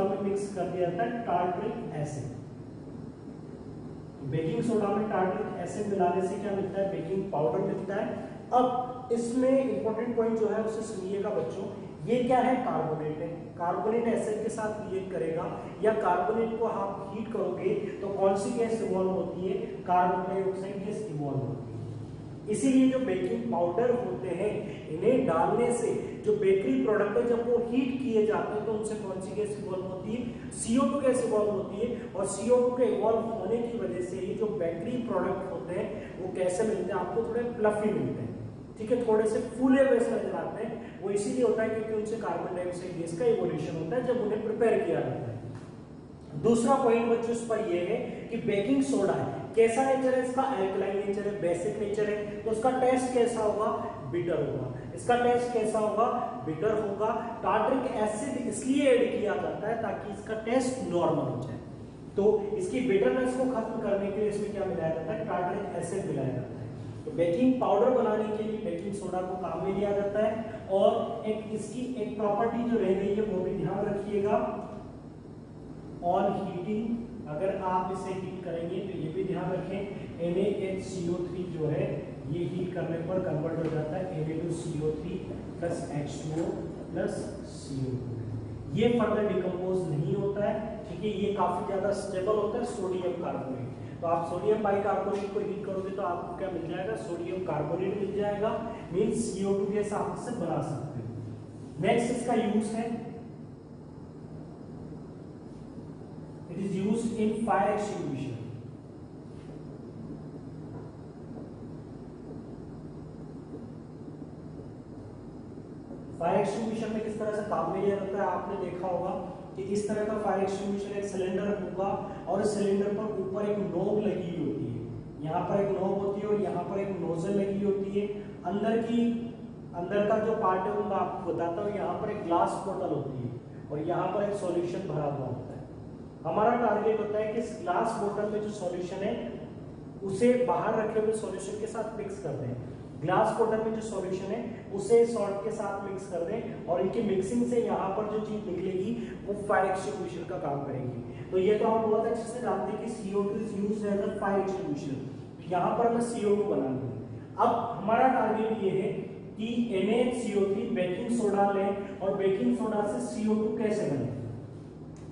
में मिक्स कर दिया जाता है टार्टरिक एसिड। बेकिंग सोडा में टार्टरिक एसिड मिलाने से क्या मिलता है, बेकिंग पाउडर मिलता है। अब इसमें इंपॉर्टेंट पॉइंट जो है उसे सुनिएगा बच्चों, ये क्या है, कार्बोनेट है। कार्बोनेट एसिड के साथ रिएक्ट करेगा, या कार्बोनेट को आप हीट करोगे तो कौन सी गैस इवॉल्व होती है, कार्बन डाइऑक्साइड गैस इवॉल्व होती है। इसीलिए जो बेकिंग पाउडर होते हैं, इन्हें डालने से जो बेकरी प्रोडक्ट है जब वो हीट किए जाते हैं तो उनसे कौन सी गैस इवॉल्व होती है, CO2 गैस इवॉल्व होती है। और CO2 के इवॉल्व होने की वजह से ही जो बेकरी प्रोडक्ट होते हैं वो कैसे मिलते हैं, आपको थोड़े फ्लफी मिलते हैं, ठीक है, थोड़े से फूले वैसे नजर आते हैं। वो इसीलिए होता है क्योंकि उनसे कार्बन डाइऑक्साइड गैस का इवोल्यूशन होता है जब उन्हें प्रिपेयर किया जाता है। दूसरा पॉइंट बच्चों इस पर यह है कि बेकिंग सोडा है, कैसा नेचर है इसका, एल्कलाइन नेचर है, बेसिक नेचर है, तो उसका टेस्ट कैसा होगा, बिटर होगा। इसका टेस्ट कैसा होगा, बिटर होगा। टार्टरिक एसिड इसलिए ऐड किया जाता है ताकि इसका टेस्ट नॉर्मल हो जाए। तो इसकी बिटरनेस को खत्म करने के लिए इसमें क्या मिलाया जाता है, टार्टरिक एसिड मिलाया जाता है। तो बेकिंग पाउडर बनाने के लिए बेकिंग सोडा को काम में लिया जाता है। और एक इसकी एक प्रॉपर्टी जो रह गई है वो भी ध्यान रखिएगा, ऑन हीटिंग, अगर आप इसे हीट करेंगे तो ये भी ध्यान रखें, NaHCO3 जो है ये हीट करने पर कन्वर्ट हो जाता है Na2CO3 plus H2O plus CO2। ये फर्दर डिकम्पोज नहीं होता है, ठीक है, ये काफी ज्यादा स्टेबल होता है, सोडियम कार्बोनेट। तो आप सोडियम बाइकार्बोनेट को हीट करोगे तो आपको क्या मिल जाएगा, सोडियम कार्बोनेट मिल जाएगा, मींस CO2 गैस आप इससे बना सकते हो। नेक्स्ट इसका यूज है, it is used in fire extinguisher. Fire extinguisher में किस तरह से काम में लिया जाता है, आपने देखा होगा कि इस तरह का फायर एक्सटिंग्विशर एक सिलेंडर होगा और इस सिलेंडर पर ऊपर एक नोब लगी होती है, यहाँ पर एक नोब होती है और यहाँ पर एक नोजल लगी होती है। अंदर का जो पार्ट है वो मैं आपको बताता हूँ, यहाँ पर एक ग्लास बोतल होती है और यहाँ पर एक सॉल्यूशन भरा हुआ होता है। हमारा टारगेट होता है कि इस ग्लास बोतल में जो सॉल्यूशन है उसे बाहर रखे हुए सॉल्यूशन के साथ मिक्स कर दें। ग्लास बोतल में जो सॉल्यूशन है उसे सॉल्ट के साथ मिक्स कर दें और इनकी मिक्सिंग से यहाँ पर जो चीज निकलेगी वो फायर एक्सटिंग्विशर का काम करेगी। तो ये तो हम बहुत अच्छे से जानते हैं कि CO2 is used as a fire extinguisher. यहाँ पर मैं CO2 बना लूंगा। अब हमारा टारगेट ये है कि NaCO3 बेकिंग सोडा लें और बेकिंग सोडा से CO2 कैसे बने।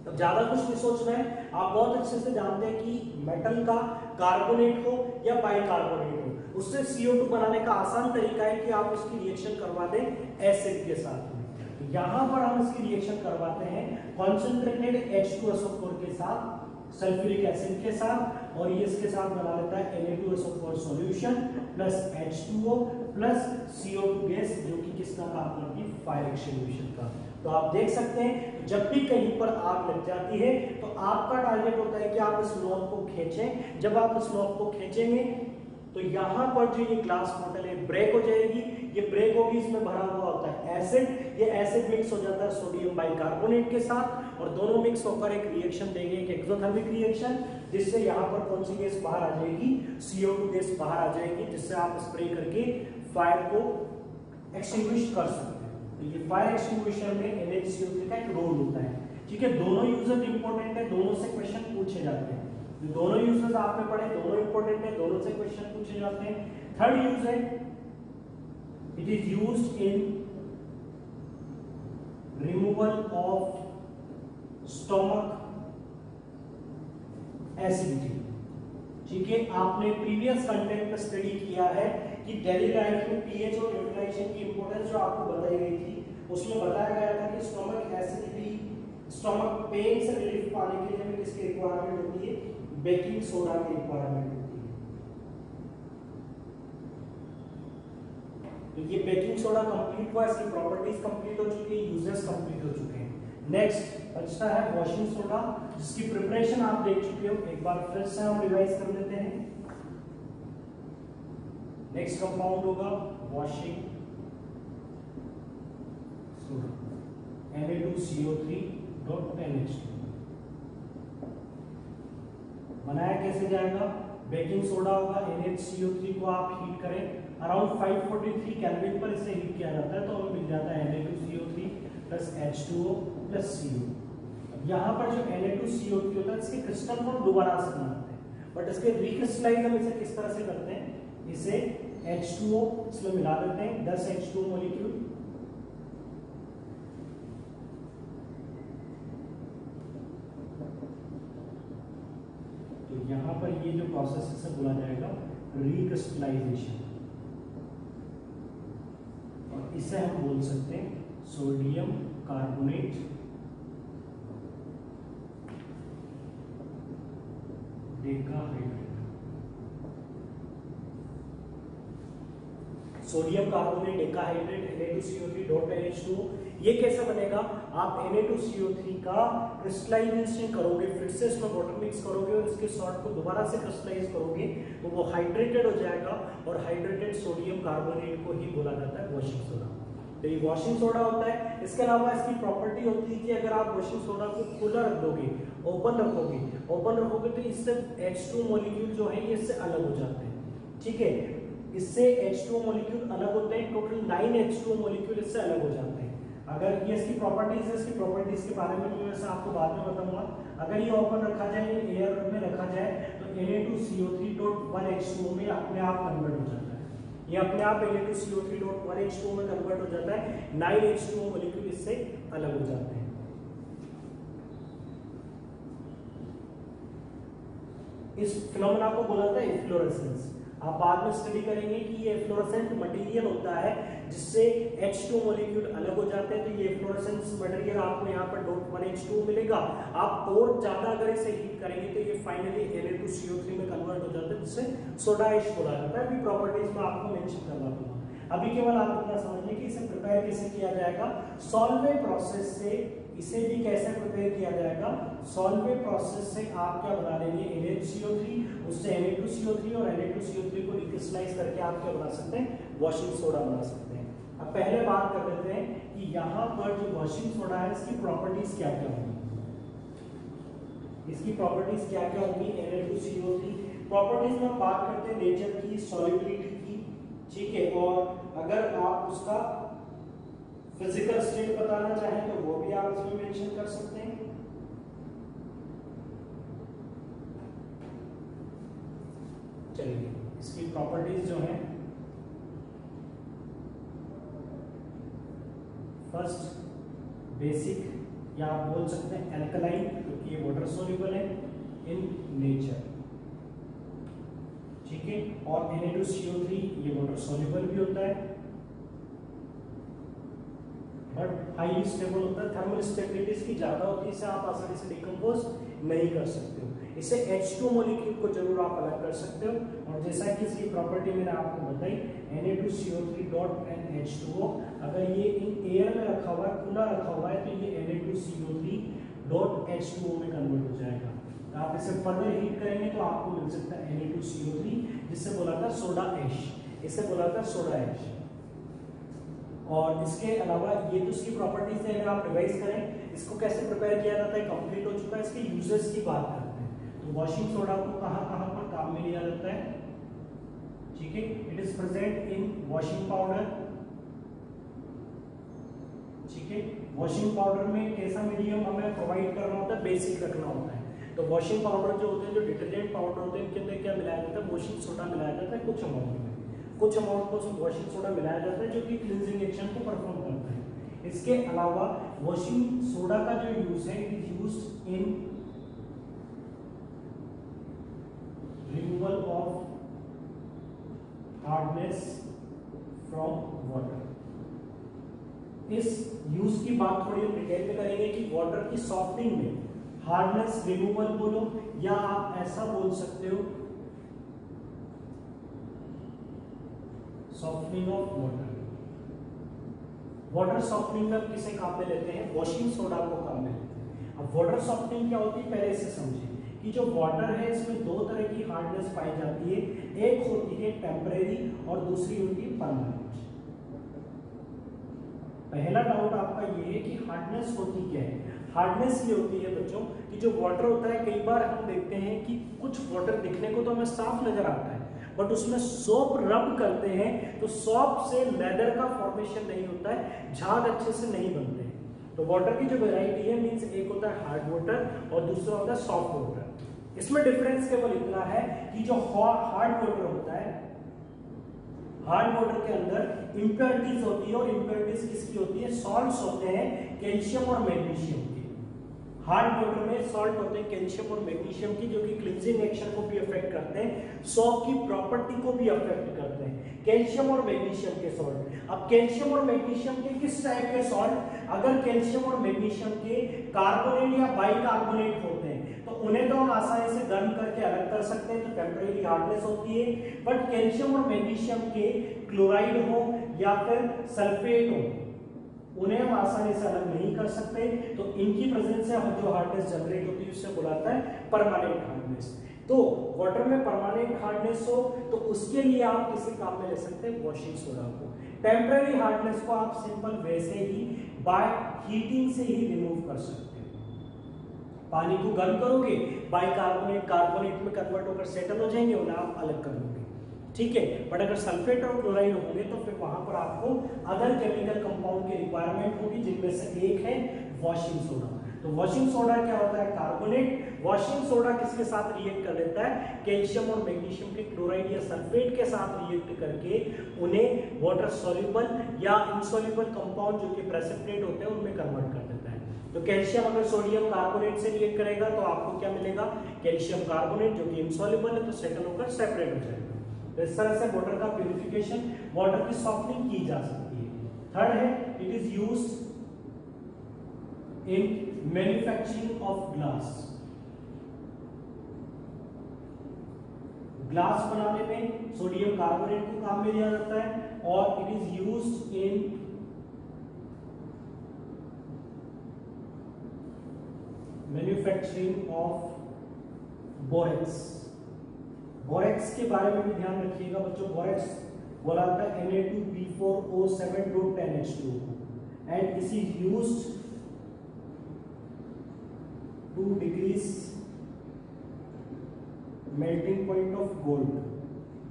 तो ज्यादा कुछ नहीं सोचना है, आप बहुत अच्छे से जानते हैं कि मेटल का कार्बोनेट हो या बाइकार्बोनेट हो, उससे CO2 बनाने का आसान तरीका है कि आप उसकी रिएक्शन करवा दें एसिड के साथ में। यहाँ पर हम इसकी रिएक्शन करवाते हैं कॉन्सेंट्रेटेड H2SO4 के साथ, सल्फ्यूरिक एसिड के साथ, और ये इसके साथ बना लेता है Na2SO4 solution plus H2O plus CO2 gas, जो कि किसका काम करती है, फायर एक्सटिंग्विशर का। तो आप देख सकते हैं जब भी कहीं पर आग लग जाती है तो आपका टारगेट होता है कि आप इस नॉब को खींचें। जब आप इस नॉब को खींचेंगे तो यहाँ पर जो ये ग्लास बोतल है ब्रेक हो जाएगी, ये ब्रेक होगी, इसमें भरा हुआ होता है एसिड, ये एसिड मिक्स हो जाता है सोडियम बाइकार्बोनेट के साथ और दोनों मिक्स होकर एक रिएक्शन देंगे, एक एक्सोथर्मिक रिएक्शन, जिससे यहाँ पर कौन सी गैस बाहर आ जाएगी, CO2 गैस बाहर आ जाएगी, जिससे आप स्प्रे करके फायर को एक्सटिंग्विश कर सकते हैं। तो ये फायर एक्सटिंग्विशर में NaCO3 का एक रोल होता है, ठीक है। दोनों यूजेस इंपॉर्टेंट है, दोनों से क्वेश्चन पूछे जाते हैं। दोनों यूजेस आपने पढ़े, दोनों इंपॉर्टेंट है, दोनों से क्वेश्चन पूछे जाते हैं। थर्ड यूज है, it is used in removal of stomach acidity, ठीक है। आपने प्रीवियस कंटेंट में स्टडी किया है कि डेली लाइफ में पीएच और न्यूट्रिशन की इंपॉर्टेंस जो आपको बताई गई थी, उसमें बताया गया था कि स्टोमक एसिडिटी, स्टोमक पेन से रिलीफ पाने के लिए हमें किसकी रिक्वायरमेंट होती है, बेकिंग सोडा की रिक्वायरमेंट होती है। तो ये बेकिंग सोडा कंप्लीट हुआ, इसकी प्रॉपर्टीज कंप्लीट हो चुकी है, यूजेस कंप्लीट हो चुके हैं। नेक्स्ट बचता है वॉशिंग सोडा, जिसकी प्रिपरेशन आप देख चुके हो, एक बार फिर से हम रिवाइज कर लेते हैं। नेक्स्ट कंपाउंड होगा वॉशिंग सोडा, Na2CO3.NH2। बनाया कैसे जाएगा, बेकिंग सोडा होगा, NaCO3 को आप हीट करें, अराउंड 543 केल्विन पर इसे हीट किया जाता है तो हमें मिल जाता है Na2CO3 plus H2O plus CO। अब यहाँ पर जो Na2CO3 होता है इसके क्रिस्टल फॉर्म दोबारा से बनाते हैं, बट इसके रिक्रिस्टलाइज हम इसे किस तरह से करते हैं, इसे H2O इसमें मिला देते हैं, 10 H2O मॉलिक्यूल, तो यहाँ पर ये जो प्रोसेस इसे बोला जाएगा रिक्रिस्टलाइजेशन, और इसे हम बोल सकते हैं sodium carbonate decahydrate. Sodium carbonate decahydrate Na2CO3.NH2 ये कैसे बनेगा, आप Na2CO3 का क्रिस्टलाइजेशन करोगे, फिर से इसमें वाटर मिक्स करोगे और इसके सॉल्ट को दोबारा से क्रिस्टलाइज करोगे तो वो हाइड्रेटेड हो जाएगा, और हाइड्रेटेड सोडियम कार्बोनेट को ही बोला जाता है वॉशिंग सोडा। तो ये वॉशिंग सोडा होता है। इसके अलावा इसकी प्रॉपर्टी होती है कि अगर आप वॉशिंग सोडा को खुला रख दोगे, ओपन रखोगे तो इससे H2 मॉलिक्यूल जो है ये इससे अलग हो जाते हैं, ठीक है। इससे H2 मॉलिक्यूल अलग होते हैं, टोटल 9 H2 मॉलिक्यूल इससे अलग हो जाते हैं। अगर ये इसकी प्रॉपर्टीज है, इसकी प्रॉपर्टीज के बारे में मैं वैसे आपको बाद में बताऊंगा। अगर ये ओपन रखा जाए, एयर में रखा जाए तो Na2CO3.1H2O में अपने आप कन्वर्ट हो जाता है। ये अपने आप Na2CO3.1H2O में कन्वर्ट हो जाता है, 9 H2O मॉलिक्यूल इससे अलग हो जाते हैं। इस फिनोमेना को बोला जाता है इफ्लोरेसेंस। आप बाद में स्टडी करेंगे कि ये फ्लोरोसेंट मटेरियल होता है जिससे H2 मॉलिक्यूल अलग हो जाते हैं। तो ये फ्लोरोसेंस मटेरियल आपको यहाँ पर .1H2 मिलेगा। आप और ज्यादा अगर इसे हीट करेंगे तो ये फाइनली Na2CO3 में कन्वर्ट हो जाता है, जिससे सोडा ऐश बोला जाता है। अभी प्रॉपर्टीज में आपको मेंशन करवा दूंगा। अभी केवल आप इतना समझिए कि इसे प्रिपेयर कैसे किया जाएगा। सॉल्वे प्रोसेस से इसे भी कैसे प्रिपेयर किया जाएगा, सॉल्वे प्रोसेस से आप क्या बना लेंगे, NaCO3, उससे Na2CO3 और Na2CO3 को डिक्रिस्टलाइज करके आप क्या बना सकते हैं, वॉशिंग सोडा बना सकते हैं। अब पहले बात कर लेते हैं कि यहाँ पर जो वॉशिंग सोडा है इसकी प्रॉपर्टीज क्या क्या होंगी। इसकी प्रॉपर्टीज क्या क्या होंगी Na2CO3 प्रॉपर्टीज में बात करते हैं नेचर की, सॉल्युबिलिटी की, ठीक है। और अगर आप उसका फिजिकल स्टेट बताना चाहें तो वो भी आप इसमें मेंशन कर सकते हैं। चलिए इसकी प्रॉपर्टीज जो हैं, फर्स्ट बेसिक, या आप बोल सकते हैं एल्कलाइन, क्योंकि ये वाटर सोल्यूबल है इन नेचर, ठीक है। और Na2CO3 ये वाटर सोल्यूबल भी होता है बट हाईली स्टेबल होता है। थर्मल स्टेबिलिटी इसकी ज्यादा होती है, इसे आप आसानी से डिकम्पोज नहीं कर सकते हो। इससे H2 मॉलिक्यूल को जरूर आप अलग कर सकते हो। और जैसा कि इसकी प्रॉपर्टी मैंने आपको बताई Na2CO3.NH2O, अगर ये इन एयर में रखा हुआ है, खुला रखा हुआ है, तो ये Na2CO3.H2O में कन्वर्ट हो जाएगा। तो आप इसे फर्दर हीट करेंगे तो आपको मिल सकता है Na2CO3, जिससे बोला था सोडा ऐश, इसे बोला था सोडा ऐश। और इसके अलावा ये तो इसकी प्रॉपर्टीज है। अगर आप रिवाइज करें इसको कैसे प्रिपेयर किया जाता है, कंप्लीट हो चुका है। इसके यूजेस की बात करते हैं तो वॉशिंग सोडा को कहां पर काम में लिया जाता है, ठीक है। It is present in washing powder, ठीक है। वॉशिंग पाउडर में कैसा मीडियम हमें प्रोवाइड करना होता है, बेसिक रखना होता है। तो वॉशिंग पाउडर जो होते हैं, जो डिटर्जेंट पाउडर होते हैं, इनके अंदर क्या मिलाया जाता है, वॉशिंग सोडा मिलाया जाता है। कुछ अमाउंट में, कुछ अमाउंट को वॉशिंग सोडा मिलाया जाता है जो कि क्लींजिंग एक्शन को परफॉर्म करता है। इसके अलावा वॉशिंग सोडा का जो यूज है, it is used in removal of hardness from water. इस यूज की बात थोड़ी हम डिटेल में करेंगे कि वाटर की सॉफ्टनिंग में हार्डनेस रिमूवल बोलो, या आप ऐसा बोल सकते हो softening of water. Water softening में किसे काम में लेते हैं, वॉशिंग सोडा को काम में लेते हैं। अब वाटर सॉफ्टनिंग क्या होती है, पहले इसे समझिए कि जो वाटर है इसमें दो तरह की हार्डनेस पाई जाती है। एक होती है टेम्परेरी और दूसरी होती है परमानेंट। पहला डाउट आपका ये है कि हार्डनेस होती क्या है। हार्डनेस ये होती है बच्चों कि जो वाटर होता है, कई बार हम देखते हैं कि कुछ वाटर दिखने को तो हमें साफ नजर आता है, बट उसमें सोप रब करते हैं तो सोप से लेदर का फॉर्मेशन नहीं होता है, झाग अच्छे से नहीं बनते हैं। तो वाटर की जो वैरायटी है, मींस एक होता है हार्ड वाटर और दूसरा होता है सॉफ्ट वाटर। इसमें डिफरेंस केवल इतना है कि जो हार्ड वाटर होता है, हार्ड वाटर के अंदर इंप्योरिटीज होती है, और इंप्योरिटीज किसकी होती है, सॉल्ट्स होते हैं, कैल्शियम और मैग्नीशियम के। हार्ड वाटर में सॉल्ट होते हैं कैल्शियम और मैग्नीशियम की, जो कि क्लींजिंग एक्शन को भी अफेक्ट करते हैं, सोप की प्रॉपर्टी को भी अफेक्ट करते हैं, कैल्शियम और मैग्नीशियम के सॉल्ट। अब कैल्शियम और मैग्नीशियम के किस टाइप के सॉल्ट, अगर कैल्शियम और मैग्नीशियम के कार्बोनेट या बाइकार्बोनेट होते हैं तो उन्हें तो हम आसानी से गर्म करके अलग कर सकते हैं, तो टेम्परेरी हार्डनेस होती है। बट कैल्शियम और मैग्नीशियम के क्लोराइड हो या फिर सल्फेट हो, उन्हें हम आसानी से अलग नहीं कर सकते, तो इनकी प्रेजेंस से जो हार्डनेस जनरेट होती है उससे बुलाता है परमानेंट हार्डनेस। तो वाटर में परमानेंट हार्डनेस हो तो उसके लिए आप किसी काम में ले सकते हैं वॉशिंग सोडा को। टेम्पररी हार्डनेस को आप सिंपल वैसे ही बाय हीटिंग से ही रिमूव कर सकते हैं। पानी को गर्म करोगे, बाइकार्बोनेट कार्बोनेट में कन्वर्ट होकर सेटल हो जाएंगे, उन्हें आप अलग कर लोगे, ठीक है। बट अगर सल्फेट और क्लोराइड होंगे तो फिर वहां पर आपको अदर केमिकल कंपाउंड की रिक्वायरमेंट होगी, जिनमें से एक है वॉशिंग सोडा। तो वॉशिंग सोडा क्या होता है? कार्बोनेट। वॉशिंग सोडा किसके साथ रिएक्ट कर लेता है? कैल्शियम और मैग्नीशियम के क्लोराइड या सल्फेट के साथ रिएक्ट करके उन्हें वाटर सॉल्युबल या इनसॉल्युबल कंपाउंड जो कि प्रेसिपिटेट होते हैं उनमें कन्वर्ट कर देता है। तो कैल्शियम अगर सोडियम कार्बोनेट से रिएक्ट करेगा तो आपको क्या मिलेगा? कैल्शियम कार्बोनेट, जो कि इनसॉल्युबल है, तो सेटल होकर सेपरेट हो जाएगा। तो इस तरह से वाटर का प्यूरिफिकेशन, वाटर की सॉफ्टनिंग की जा सकती है। थर्ड है, it is used in manufacturing of glass. Glass बनाने में सोडियम कार्बोनेट को काम में लिया जाता है, और it is used in manufacturing of borax. Borax के बारे में भी ध्यान रखिएगा बच्चों। बोरेक्स बोला था Na2B4O7 10H2 and this is used to decrease melting point of gold,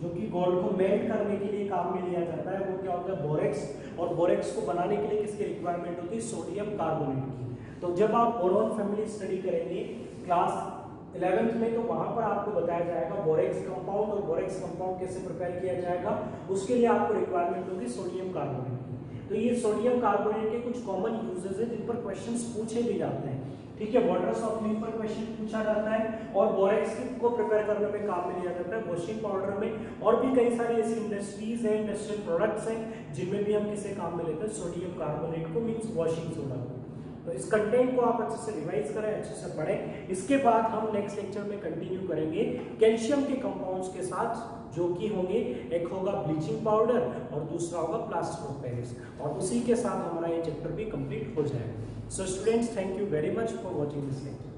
जो कि गोल्ड को मेल्ट करने के लिए काम में लिया जाता है। वो क्या होता है? बोरेक्स। और बोरेक्स को बनाने के लिए किसकी रिक्वायरमेंट होती है? सोडियम कार्बोनेट की। तो जब आप बोरॉन फैमिली स्टडी करेंगे क्लास 11th में, तो वहां पर आपको बताया जाएगा बोरेक्स कंपाउंड, और बोरेक्स कंपाउंड कैसे प्रिपेयर किया जाएगा, उसके लिए आपको रिक्वायरमेंट होगी सोडियम कार्बोनेट की। तो ये सोडियम कार्बोनेट के कुछ कॉमन यूजेस है जिन पर क्वेश्चंस पूछे भी जाते हैं, ठीक है। वाटर सॉफ्टनिंग पर क्वेश्चन पूछा जाता है, और बोरेक्स को प्रिपेयर करने में काम में लिया जाता है वॉशिंग पाउडर में। और भी कई सारी ऐसी इंडस्ट्रीज हैं, इंडस्ट्रियल प्रोडक्ट्स हैं, जिनमें भी हम किसे काम में लेते हैं? सोडियम कार्बोनेट को, मींस वॉशिंग सोडा को। तो इस कंटेंट को आप अच्छे से रिवाइज करें, अच्छे से पढ़ें। इसके बाद हम नेक्स्ट लेक्चर में कंटिन्यू करेंगे कैल्शियम के कंपाउंड्स के साथ, जो कि होंगे, एक होगा ब्लीचिंग पाउडर और दूसरा होगा प्लास्टर ऑफ पेरिस, और उसी के साथ हमारा ये चैप्टर भी कंप्लीट हो जाएगा। So students, thank you very much for watching this lecture.